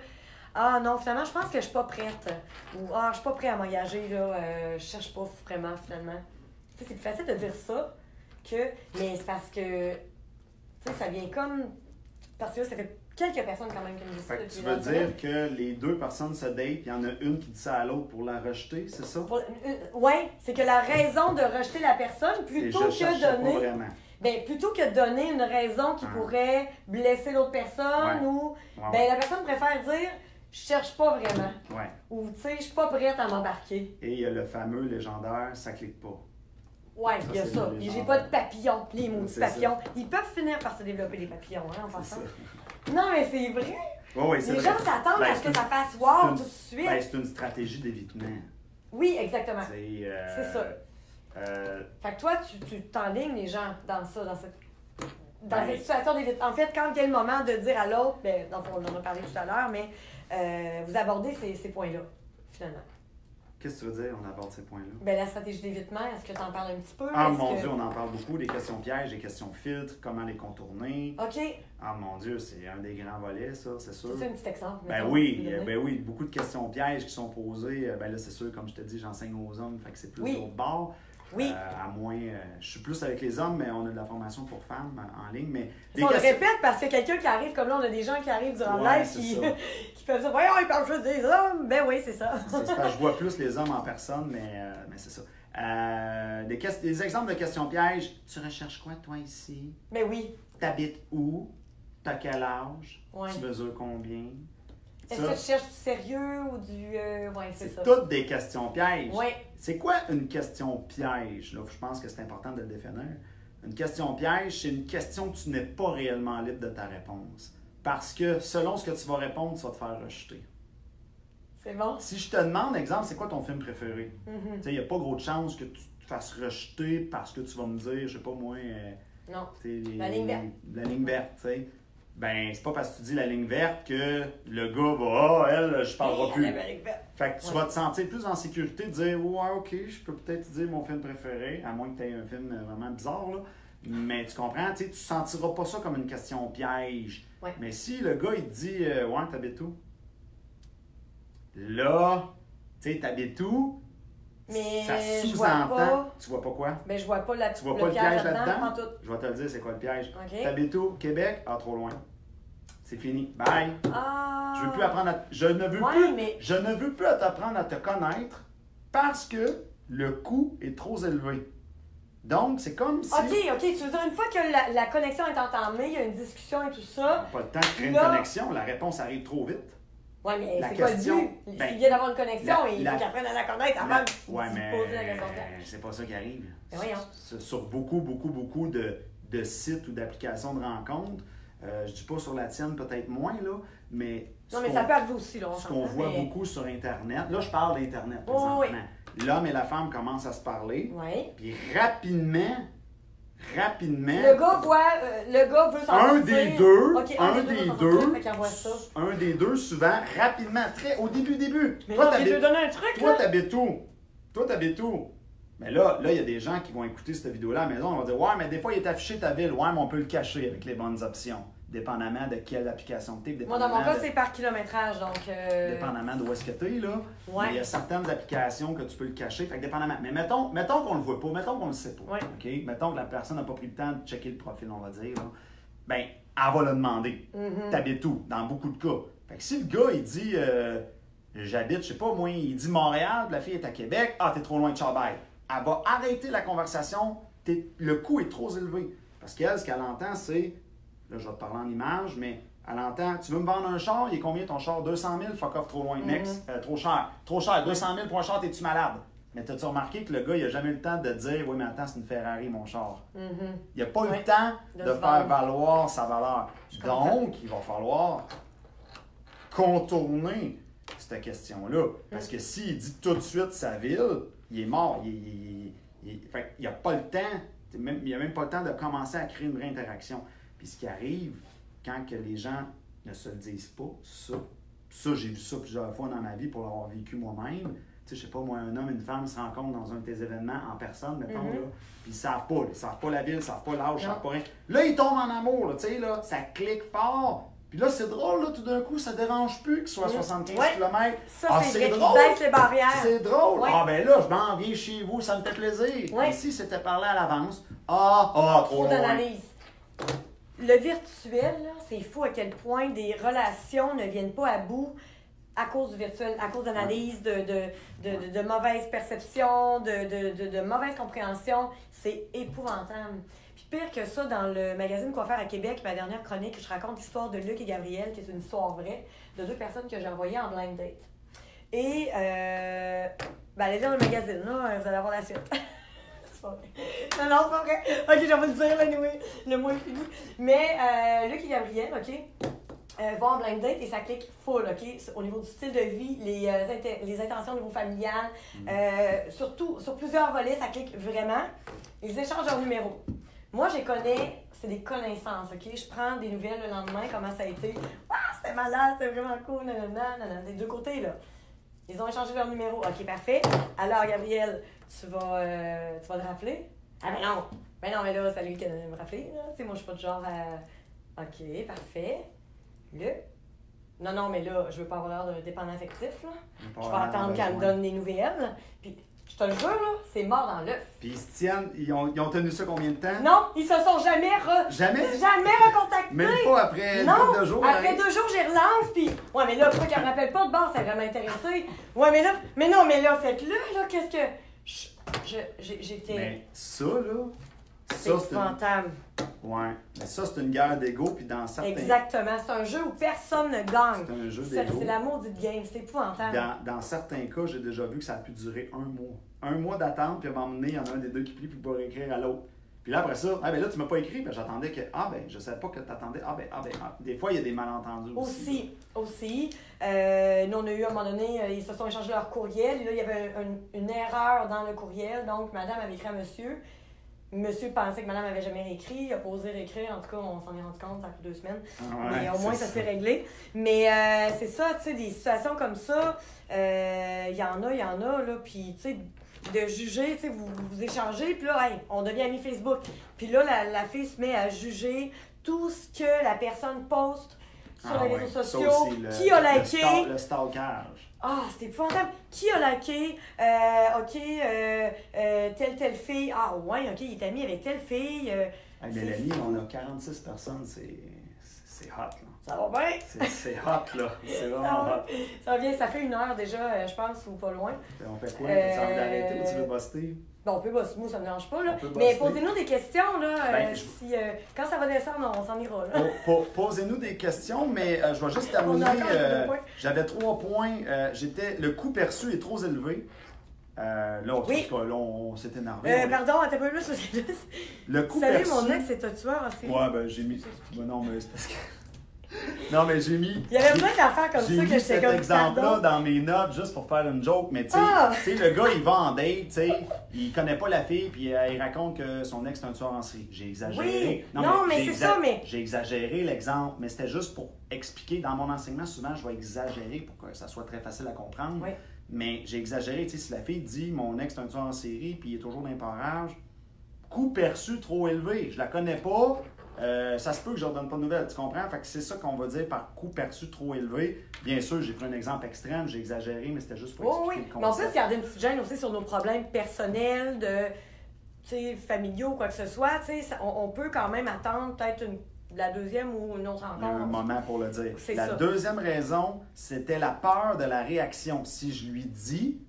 ah non, finalement, je pense que je suis pas prête. Ou ah, je suis pas prêt à m'engager, là. Je cherche pas vraiment, finalement. Tu sais, c'est plus facile de dire ça que. Mais c'est parce que. Tu sais, ça vient comme. Parce que là, ça fait quelques personnes quand même qui me disent ça. Tu veux dire que les deux personnes se datent, il y en a une qui dit ça à l'autre pour la rejeter, c'est ça? Oui, c'est que la raison de rejeter la personne, plutôt que donner. Ben, plutôt que de donner une raison qui pourrait blesser l'autre personne ou ben, la personne préfère dire je cherche pas vraiment. Ouais. Ou tu sais, je suis pas prête à m'embarquer. Et il y a le fameux légendaire ça clique pas. Ouais, il y a ça. J'ai pas de papillons, les maudits papillons. Ça. Ils peuvent finir par se développer des papillons, hein, en passant. Non, mais c'est vrai. Les gens s'attendent à ce que ça fasse wow tout de suite. Ben, c'est une stratégie d'évitement. Oui, exactement. C'est ça. Fait que toi, tu t'enlignes les gens dans ça, dans cette situation d'évitement. En fait, quand il y a le moment de dire à l'autre, ben, on en a parlé tout à l'heure, mais vous abordez ces points-là, finalement. Qu'est-ce que tu veux dire, on aborde ces points-là? Ben, la stratégie d'évitement, est-ce que tu en parles un petit peu? Ah mon Dieu, on en parle beaucoup, des questions pièges, des questions filtres, comment les contourner. OK. Ah mon Dieu, c'est un des grands volets, ça, c'est sûr. C'est un petit exemple. Ben oui, beaucoup de questions pièges qui sont posées. Ben là, c'est sûr, comme je te dis, j'enseigne aux hommes, fait que c'est plus au bord. Oui. À moins, je suis plus avec les hommes, mais on a de la formation pour femmes en ligne. Mais on le répète parce que quelqu'un qui arrive, comme là, on a des gens qui arrivent durant le live qui peuvent dire voyons, ils parlent juste des hommes. Ben oui, c'est ça. Je vois plus les hommes en personne, mais c'est ça. Des exemples de questions pièges. Tu recherches quoi, toi, ici? Ben oui. T'habites où? T'as quel âge? Tu mesures combien? Est-ce que tu cherches du sérieux ou du... c'est ça. Toutes des questions pièges. Oui. C'est quoi une question piège? Là, je pense que c'est important de le définir. Une question piège, c'est une question que tu n'es pas réellement libre de ta réponse. Parce que selon ce que tu vas répondre, tu vas te faire rejeter. C'est bon. Si je te demande, exemple, c'est quoi ton film préféré? Tu sais, il n'y a pas gros de chance que tu te fasses rejeter parce que tu vas me dire, je sais pas moi... non, la ligne verte. La ligne verte, tu sais. Ben, c'est pas parce que tu dis la ligne verte que le gars va, elle, je parlerai plus. Fait que tu vas te sentir plus en sécurité de dire, ouais, ok, je peux peut-être te dire mon film préféré, à moins que tu aies un film vraiment bizarre, là. Mais tu comprends, tu sentiras pas ça comme une question piège. Ouais. Mais si le gars, il te dit, ouais, t'habites où? Là, Tu sais, t'habites où? Mais ça je vois sous-entend. pas. Tu vois pas quoi? Ben, je vois pas Tu vois pas le piège là-dedans? en tout. Je vais te le dire, c'est quoi le piège. OK. T'habites où? Québec? Ah, trop loin. C'est fini. Bye. Ah. Je veux plus apprendre à... Je ne veux plus... Je ne veux plus t'apprendre à te connaître parce que le coût est trop élevé. Donc, c'est comme si... OK. Tu veux dire, une fois que la connexion est entamée, il y a une discussion et tout ça... Pas le temps de créer une connexion. La réponse arrive trop vite. Oui, mais la c'est question, quoi le but? S'il vient d'avoir une connexion, il faut qu'il apprenne à la connaître avant de se poser la question. C'est pas ça qui arrive. Ben voyons. Sur beaucoup de sites ou d'applications de rencontres, je dis pas sur la tienne, peut-être moins, là, mais... Non, mais ça peut arriver aussi, là. Ce qu'on voit beaucoup sur Internet, là, je parle d'Internet, présentement. Oui. L'homme et la femme commencent à se parler, oui. Puis rapidement... Le gars veut s'en un des deux, okay, un des deux, souvent, rapidement, au début. Mais toi, je vais te donner un truc, Toi, t'habites où? Mais là, il y a des gens qui vont écouter cette vidéo-là à la maison, on va dire, ouais, mais des fois, il est affiché ta ville, ouais, mais on peut le cacher avec les bonnes options, dépendamment de quelle application tu es. Moi, dans mon cas, c'est par kilométrage, donc... Dépendamment d'où est-ce que tu es, là. Ouais. Mais il y a certaines applications que tu peux le cacher, fait que dépendamment. Mais mettons qu'on le voit pas, mettons qu'on le sait pas, ouais. OK? Mettons que la personne n'a pas pris le temps de checker le profil, on va dire, là. Ben, elle va le demander. T'habites où? Dans beaucoup de cas. Fait que si le gars, il dit, j'habite, je sais pas, moi, il dit Montréal, la fille est à Québec, ah, t'es trop loin de Chabay. Elle va arrêter la conversation, le coût est trop élevé. Parce qu'elle, ce qu'elle entend, c'est, là, je vais te parler en image, mais elle entend, tu veux me vendre un char, il est combien ton char? 200 000, fuck off, trop loin, next, trop cher, 200 000 pour un char, t'es-tu malade? Mais t'as-tu remarqué que le gars, il n'a jamais eu le temps de dire, oui, mais attends, c'est une Ferrari, mon char. Il n'a pas eu le temps de faire valoir sa valeur. Donc, il va falloir contourner cette question-là. Parce que s'il dit tout de suite sa ville, il est mort. Il n'a pas le temps, il n'a même pas le temps de commencer à créer une vraie interaction. Puis ce qui arrive, quand que les gens ne se le disent pas, ça j'ai vu ça plusieurs fois dans ma vie pour l'avoir vécu moi-même. Tu sais, je sais pas, moi, un homme et une femme se rencontrent dans un de tes événements en personne, mettons, là, puis ils savent pas la ville, ils savent pas l'âge, ils savent pas rien. Là, ils tombent en amour, là, tu sais, là, ça clique fort. Puis là, c'est drôle, là, tout d'un coup, ça dérange plus qu'il soit à 75 km. Ça, c'est drôle. Baisse les barrières. C'est drôle. Ouais. Ah, ben là, je m'en viens chez vous, ça me fait plaisir. Ouais. Ici, c'était parlé à l'avance. Trop loin. Le virtuel, c'est fou à quel point des relations ne viennent pas à bout à cause du virtuel, à cause d'analyse, de mauvaise perception, de mauvaise compréhension. C'est épouvantable. Puis pire que ça, dans le magazine Quoi faire à Québec, ma dernière chronique, je raconte l'histoire de Luc et Gabriel, qui est une histoire vraie, de deux personnes que j'ai envoyées en blind date. Et, allez lire le magazine, là, vous allez avoir la suite. C'est pas vrai. Non, c'est pas vrai. Ok, j'en vais le dire, anyway, le mot est fini. Mais Luc et Gabriel, ok, vont en blind date et ça clique full, ok, au niveau du style de vie, les intentions au niveau familial, surtout, sur plusieurs volets, ça clique vraiment. Ils échangent leurs numéros. Moi, je les connais, c'est des connaissances, ok? Je prends des nouvelles le lendemain, comment ça a été. Ah, c'était malade, c'était vraiment cool, nanana, des deux côtés, là. Ils ont échangé leurs numéros. Ok, parfait. Alors, Gabriel, tu vas te rappeler? Ah, mais non! Ben non, mais là, c'est lui qui me rappeler, là. Tu sais, moi, je suis pas du genre à... Ok, parfait. Non, mais là, je veux pas avoir l'air d'un dépendant affectif, là. Je vais attendre qu'elle me donne des nouvelles. Puis, je te le jure, là, c'est mort dans l'œuf. Puis ils se tiennent, ils ont tenu ça combien de temps? Non, ils se sont jamais recontactés. Même pas après une couple de jours? Après 2 jours, j'y relance, puis... Ouais, mais là, pourquoi qu'elle me rappelle pas de bord, ça va m'intéresser. Ouais, mais là... Mais non, mais là, faites-le, là, qu'est-ce que... J'étais... Mais ça, là... C'est épouvantable. Ouais, mais ça, c'est une guerre d'ego, puis dans certains... Exactement, c'est un jeu où personne ne gagne. C'est un jeu d'ego. C'est la maudite game, c'est épouvantable. Dans certains cas, j'ai déjà vu que ça a pu durer 1 mois. 1 mois d'attente, puis à un moment donné, il y en a un des deux qui plie, puis il va écrire à l'autre. Puis là, après ça, là, tu m'as pas écrit, puis j'attendais que... je savais pas que tu attendais. Des fois, il y a des malentendus aussi. Aussi. Nous, on a eu, à un moment donné, ils se sont échangés leur courriel, et là, il y avait une erreur dans le courriel, donc madame avait écrit à monsieur. Monsieur pensait que madame n'avait jamais réécrit, il a posé réécrire, en tout cas, on s'en est rendu compte, ça a pris 2 semaines. Mais au moins, ça s'est réglé. Mais c'est ça, tu sais, des situations comme ça, il y en a, là, puis, tu sais, de juger, tu sais, vous échangez, puis là, hey, on devient amis Facebook. Puis là, la fille se met à juger tout ce que la personne poste sur les réseaux Ça sociaux. aussi, Qui a liké? Le stalkage. Ah, c'était épouvantable. Qui a liké? Telle fille. Ah, ouais, OK, il est ami avec telle fille. Hey, Mélanie, on a 46 personnes, c'est hot, là. Ça va bien? C'est hot, là. C'est vraiment hot. Ça va bien, ça fait 1 heure déjà, je pense, ou pas loin. On fait quoi? Tu as envie d'arrêter ou tu veux buster? Bon, on peut bosser, moi ça me dérange pas, là. buster. Mais posez-nous des questions, là. Ben, Quand ça va descendre, on s'en ira, là. Posez-nous des questions, mais je vais juste terminer. J'avais 3 points. Le coût perçu est trop élevé. Là, on s'est énervé. Pardon, t'as pas plus, le coût Salut, perçu... mon ex, c'est un tueur aussi. Ouais, ben j'ai mis... Ben, non, mais c'est parce que... Non, mais j'ai mis... Il y avait plein d'affaires comme ça que j'étais comme... cet exemple-là dans mes notes, juste pour faire une joke, mais tu sais, le gars, il va en date, tu sais, il connaît pas la fille, puis il raconte que son ex est un tueur en série. J'ai exagéré. Oui. Non, mais c'est ça, mais... J'ai exagéré l'exemple, mais c'était juste pour expliquer. Dans mon enseignement, souvent, je vais exagérer pour que ça soit très facile à comprendre. Oui. Mais j'ai exagéré, tu sais, si la fille dit « mon ex est un tueur en série, puis il est toujours dans les parages », coût perçu trop élevé. Je la connais pas. Ça se peut que je ne leur donne pas de nouvelles, tu comprends? Fait que c'est ça qu'on va dire par coût perçu trop élevé. Bien sûr, j'ai pris un exemple extrême, j'ai exagéré, mais c'était juste pour expliquer le concept. Mais en plus, garder une petite gêne aussi sur nos problèmes personnels, familiaux, quoi que ce soit. On peut quand même attendre peut-être la deuxième ou une autre rencontre. Il y a un moment pour le dire. La deuxième raison, c'était la peur de la réaction. Si je lui dis,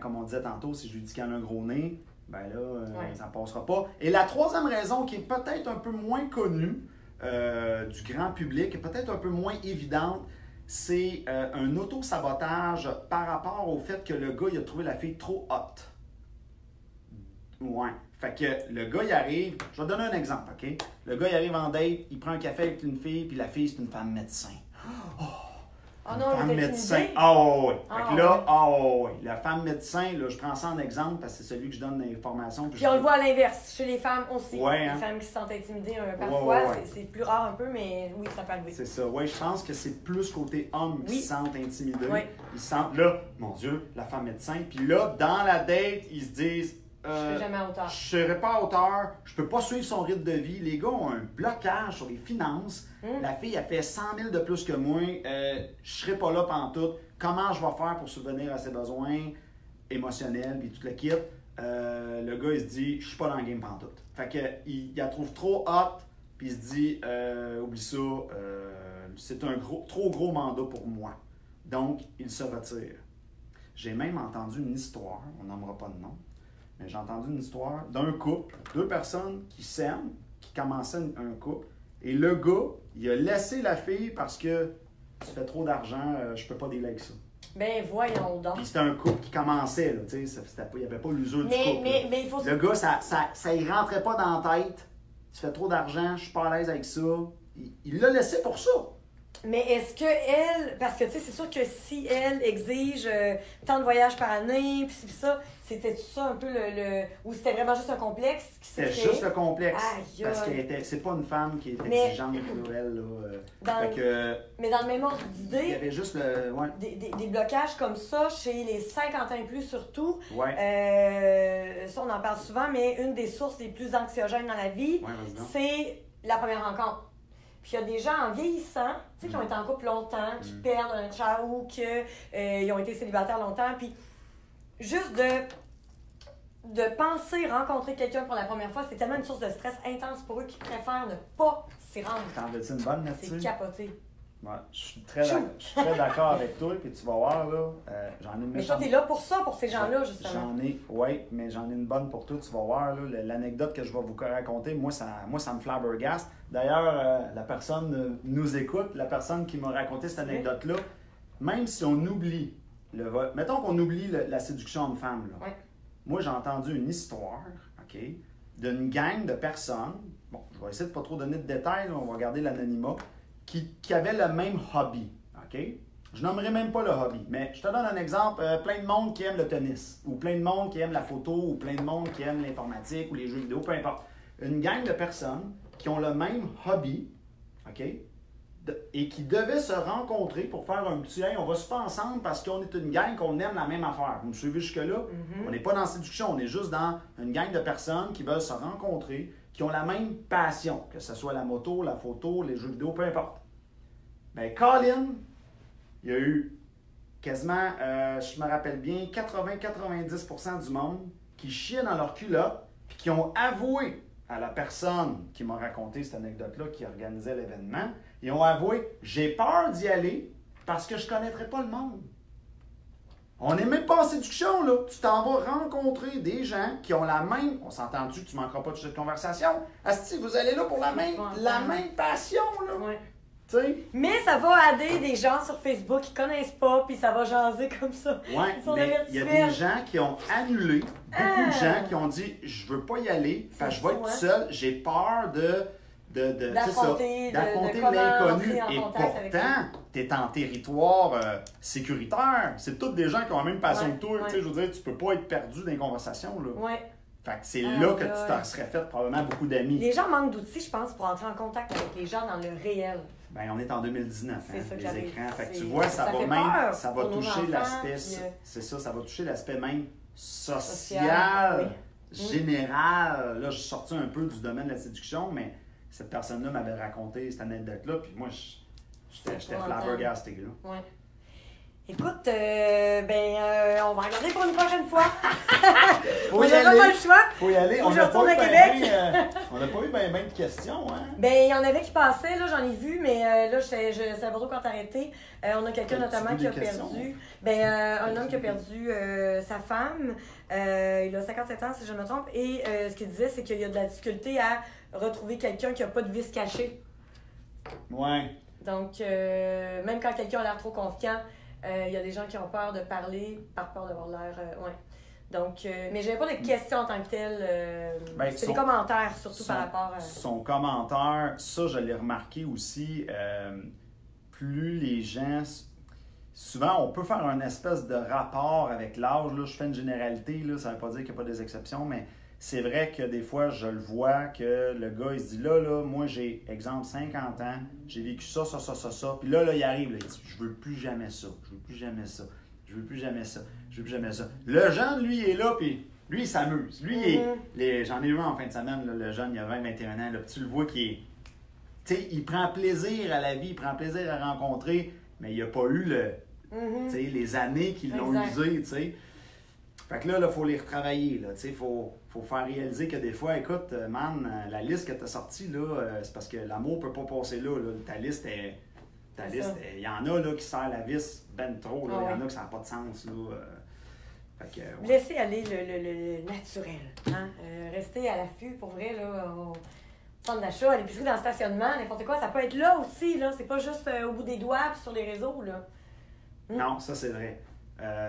comme on disait tantôt, si je lui dis qu'il y a un gros nez, ben là, ça ne passera pas. Et la troisième raison, qui est peut-être un peu moins connue du grand public, et peut-être un peu moins évidente, c'est un auto-sabotage par rapport au fait que le gars, il a trouvé la fille trop hot. Ouais. Fait que le gars, il arrive... Je vais donner un exemple, OK? Le gars, il arrive en date, il prend un café avec une fille, puis la fille, c'est une femme médecin. Femme médecin. Oui. Fait que là, la femme médecin, là, je prends ça en exemple parce que c'est celui que je donne l'information. Puis on le voit à l'inverse, chez les femmes aussi. Ouais, les femmes qui se sentent intimidées parfois, c'est plus rare un peu, mais oui, ça peut arriver. C'est ça, oui, je pense que c'est plus côté homme qui se sentent intimidés. Oui. Ils se sentent, là, mon Dieu, la femme médecin. Puis là, dans la date, ils se disent... je serai jamais à hauteur. Je serai pas à hauteur, je peux pas suivre son rythme de vie. Les gars ont un blocage sur les finances. La fille a fait 100 000 de plus que moi. Je serai pas là pantoute. Comment je vais faire pour subvenir à ses besoins émotionnels puis tout le kit? Le gars, il se dit, je suis pas dans le game pantoute. Fait que il la trouve trop hot, puis il se dit, oublie ça, c'est un trop gros mandat pour moi. Donc, il se retire. J'ai même entendu une histoire, on n'aimera pas de nom, mais j'ai entendu une histoire d'un couple, 2 personnes qui s'aiment, qui commençaient un couple, et le gars, il a laissé la fille parce que tu fais trop d'argent, je peux pas déléguer ça. Ben voyons donc. Puis c'était un couple qui commençait, là, tu sais, il n'y avait pas l'usure du couple. Mais il faut... Le gars, ça y rentrait pas dans la tête. Tu fais trop d'argent, je suis pas à l'aise avec ça. Il l'a laissé pour ça. Mais est-ce que elle, parce que tu sais, c'est sûr que si elle exige tant de voyages par année, puis ça, c'était ça un peu ou c'était vraiment juste un complexe qui s'est créé? C'était juste le complexe. Aïe, parce que c'est pas une femme qui est exigeante pour elle. Là. Mais dans le même ordre d'idée, il y avait juste des blocages comme ça, chez les 50 ans et plus surtout, ça on en parle souvent, mais une des sources les plus anxiogènes dans la vie, c'est la première rencontre. Puis il y a des gens en vieillissant, tu sais, qui ont été en couple longtemps, qui perdent un chat ou qu'ils ont été célibataires longtemps. Puis juste de penser rencontrer quelqu'un pour la première fois, c'est tellement une source de stress intense pour eux qu'ils préfèrent ne pas s'y rendre. T'en veux-tu une bonne là-dessus? C'est capoté. Ouais, je suis très d'accord avec toi, puis tu vas voir, là, j'en ai une Mais toi, t'es là pour ça, pour ces gens-là, justement. Mais j'en ai une bonne pour toi, tu vas voir, là, l'anecdote que je vais vous raconter, moi, ça me flabbergaste. D'ailleurs, la personne nous écoute, la personne qui m'a raconté cette anecdote-là, même si on oublie mettons qu'on oublie la séduction homme-femme, là. Moi, j'ai entendu une histoire, OK, d'une gang de personnes, bon, je vais essayer de ne pas trop donner de détails, là, on va garder l'anonymat, qui avaient le même hobby, OK? Je nommerai même pas le hobby, mais je te donne un exemple, plein de monde qui aime le tennis, ou plein de monde qui aime la photo, ou plein de monde qui aime l'informatique, ou les jeux vidéo, peu importe. Une gang de personnes qui ont le même hobby, OK? Et qui devaient se rencontrer pour faire un petit « Hey, on va se faire ensemble parce qu'on est une gang, qu'on aime la même affaire. » Vous me suivez jusque-là? On n'est pas dans séduction, on est juste dans une gang de personnes qui veulent se rencontrer, qui ont la même passion, que ce soit la moto, la photo, les jeux vidéo, peu importe. Ben, Colin, il y a eu quasiment, je me rappelle bien, 80-90% du monde qui chiaient dans leur culotte puis qui ont avoué à la personne qui m'a raconté cette anecdote-là, qui organisait l'événement, ils ont avoué « J'ai peur d'y aller parce que je ne connaîtrais pas le monde. » On n'est même pas en séduction, là. Tu t'en vas rencontrer des gens qui ont la même... On s'entend-tu que tu ne manqueras pas de cette conversation? Asti, vous allez là pour la même passion, là. Ouais. T'sais? Mais ça va aider des gens sur Facebook qui connaissent pas, puis ça va jaser comme ça. Oui, mais il y a des gens qui ont annulé, beaucoup de gens qui ont dit « Je veux pas y aller, parce que je vais être tout seul, j'ai peur d'affronter l'inconnu. » Et pourtant, tu es en territoire sécuritaire. C'est toutes des gens qui ont la même passion que toi. Je veux dire, tu peux pas être perdu dans les conversations. Là. Ouais. Fait que c'est là que tu t'en serais fait probablement beaucoup d'amis. Les gens manquent d'outils, je pense, pour entrer en contact avec les gens dans le réel. Ben, on est en 2019, les écrans. Fait que tu C'est- vois, ça va peur toucher pour nos enfants, l'aspect, puis, c'est ça, ça va toucher l'aspect même social, général. Là, je suis sorti un peu du domaine de la séduction, mais cette personne-là m'avait raconté cette anecdote-là, puis moi, j'étais flabbergasté, là. Ouais. Écoute, on va regarder pour une prochaine fois. Faut On y n'aura aller. pas le choix. Faut y aller. Faut On que je n'a pas retourne eu à ben, Québec. on n'a pas eu bien de questions, hein? Ben, il y en avait qui passaient, là, j'en ai vu, mais là, je savais pas trop quand t'arrêter. On a quelqu'un notamment qui a perdu. Un homme qui a perdu sa femme. Il a 57 ans, si je ne me trompe. Et ce qu'il disait, c'est qu'il y a de la difficulté à retrouver quelqu'un qui n'a pas de vice caché. Ouais. Donc, même quand quelqu'un a l'air trop confiant, il y a des gens qui ont peur de parler par peur d'avoir l'air. Ouais. Donc, mais j'avais pas de questions en tant que telles. C'est des commentaires, surtout par rapport à. Son commentaire, ça, je l'ai remarqué aussi. Plus les gens. Souvent, on peut faire un espèce de rapport avec l'âge. Là, je fais une généralité, là, ça ne veut pas dire qu'il n'y a pas des exceptions, mais c'est vrai que des fois, je le vois que le gars, il se dit là, moi, j'ai, exemple, 50 ans, j'ai vécu ça. Puis là, il arrive, là, il dit je veux plus jamais ça, je veux plus jamais ça, je veux plus jamais ça, je veux plus jamais ça. Le jeune, lui, il est là, puis lui, il s'amuse. Lui, j'en ai eu un en fin de semaine, là, le jeune, il a 20-21 ans, là, puis tu le vois qu'il est. Tu sais, il prend plaisir à la vie, il prend plaisir à rencontrer, mais il n'a pas eu les années qui l'ont usé, tu sais. Fait que là, il faut les retravailler, là, tu sais, faut faire réaliser que des fois, écoute, man, la liste que tu as sortie, là, c'est parce que l'amour peut pas passer là, ta liste, il y en a, là, qui serrent la vis ben trop, là, il y en a que ça n'a pas de sens, là. Fait que, Laissez aller le naturel, hein? Restez à l'affût, pour vrai, là, au centre d'achat, à l'épicerie, dans le stationnement, n'importe quoi, ça peut être là aussi, là, c'est pas juste au bout des doigts puis sur les réseaux, là. Non, ça c'est vrai.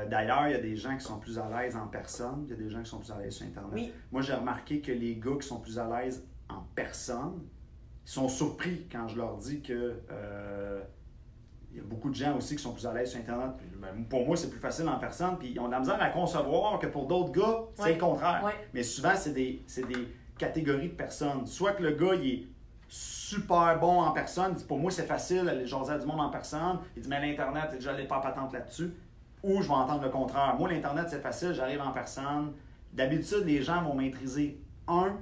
D'ailleurs, il y a des gens qui sont plus à l'aise en personne, il y a des gens qui sont plus à l'aise sur Internet. Oui. Moi, j'ai remarqué que les gars qui sont plus à l'aise en personne, ils sont surpris quand je leur dis que il y a beaucoup de gens aussi qui sont plus à l'aise sur Internet. Puis, pour moi, c'est plus facile en personne, puis ils ont de la misère à concevoir que pour d'autres gars, c'est le contraire. Ouais. Mais souvent, c'est des catégories de personnes. Soit que le gars, il est super bon en personne, il dit pour moi, c'est facile, aller jaser à du monde en personne. Il dit, mais l'Internet, j'ai déjà les pas patente là-dessus. Ou je vais entendre le contraire. Moi, l'Internet, c'est facile, j'arrive en personne. D'habitude, les gens vont maîtriser un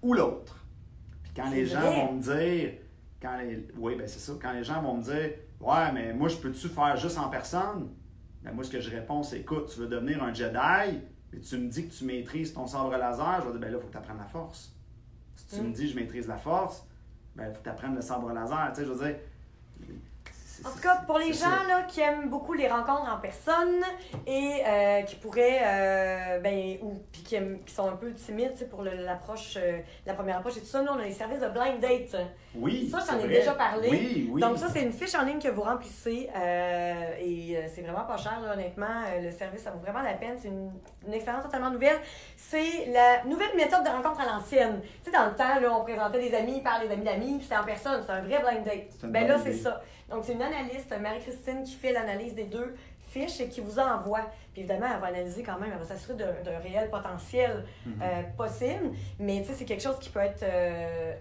ou l'autre. Puis quand les gens vont me dire, oui, ben c'est ça, quand les gens vont me dire, ouais, mais moi, je peux-tu faire juste en personne? Ben moi, ce que je réponds, c'est, écoute, tu veux devenir un Jedi, et tu me dis que tu maîtrises ton sabre laser, je vais dire, ben là, il faut que tu apprennes la force. Si tu me dis, je maîtrise la force, ben il faut que tu apprennes le sabre laser. Tu sais, je veux dire, en tout cas, pour les gens là, qui aiment beaucoup les rencontres en personne et qui pourraient, puis qui sont un peu timides pour l'approche, la première approche et tout ça, nous, on a les services de blind date. Oui, ça, j'en ai déjà parlé. Oui. Donc ça, c'est une fiche en ligne que vous remplissez et c'est vraiment pas cher, là, honnêtement. Le service, ça vaut vraiment la peine. C'est une expérience totalement nouvelle. C'est la nouvelle méthode de rencontre à l'ancienne. Tu sais, dans le temps, là, on présentait des amis par les amis d'amis, puis c'était en personne. C'est un vrai blind date. Ben là, c'est ça. Donc, c'est une analyste, Marie-Christine, qui fait l'analyse des deux fiches et qui vous envoie. Puis évidemment, elle va analyser quand même, elle va s'assurer d'un réel potentiel possible. Mais tu sais, c'est quelque chose qui peut être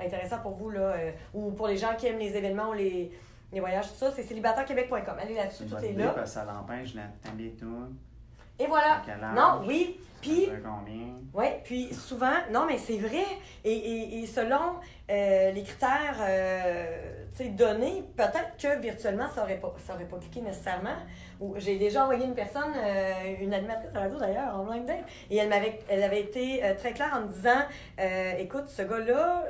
intéressant pour vous, là, ou pour les gens qui aiment les événements ou les voyages, tout ça. C'est célibatairequebec.com. Allez là-dessus, tout est là. Parce que ça l'empêche d'habiter. Et voilà. Non, oui. Puis, combien? oui, puis souvent, non, mais c'est vrai. Et selon les critères donnés, peut-être que virtuellement, ça aurait pas cliqué nécessairement. J'ai déjà envoyé une personne, une animatrice à la radio d'ailleurs, en blind date, et elle avait été très claire en me disant écoute, ce gars-là,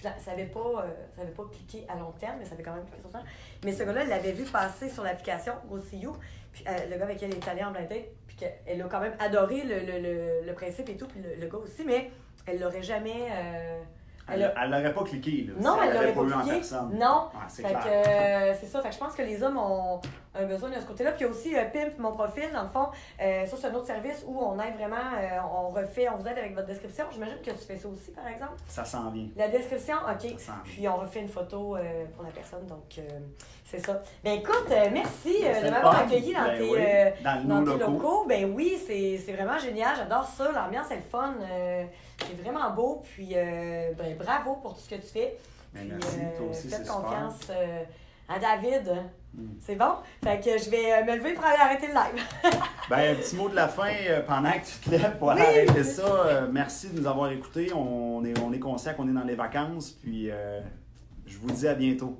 ça n'avait pas cliqué à long terme, mais ça avait quand même cliqué sur le temps. Mais ce gars-là, elle l'avait vu passer sur l'application GoSeeYou, puis le gars avec qui elle est allée en blind date, puis qu'elle a quand même adoré le principe et tout, puis le gars aussi, mais elle l'aurait jamais. Elle n'aurait pas cliqué, là. Non, si elle l'aurait pas eu en cliqué. personne. Non. Ouais, c'est fait clair. que c'est ça. Fait que je pense que les hommes ont un besoin de ce côté-là. Puis il y a aussi Pimp, mon profil, dans le fond. Ça, c'est un autre service où on aide vraiment, on vous aide avec votre description. J'imagine que tu fais ça aussi, par exemple. Ça s'en vient. La description, OK. Ça s'en vient. Puis on refait une photo pour la personne. Donc, c'est ça. Ben écoute, merci C'est de m'avoir fun. accueilli dans dans tes nos locaux. Ben oui, c'est vraiment génial. J'adore ça. L'ambiance est le fun. C'est vraiment beau. Puis, bravo pour tout ce que tu fais. Ben, Puis, merci, toi aussi, faites c'est confiance à David. Mm. C'est bon? Fait que je vais me lever pour aller arrêter le live. Ben, un petit mot de la fin pendant que tu te lèves pour aller arrêter ça. Merci de nous avoir écoutés. On est conscient qu'on est dans les vacances. Puis, je vous dis à bientôt.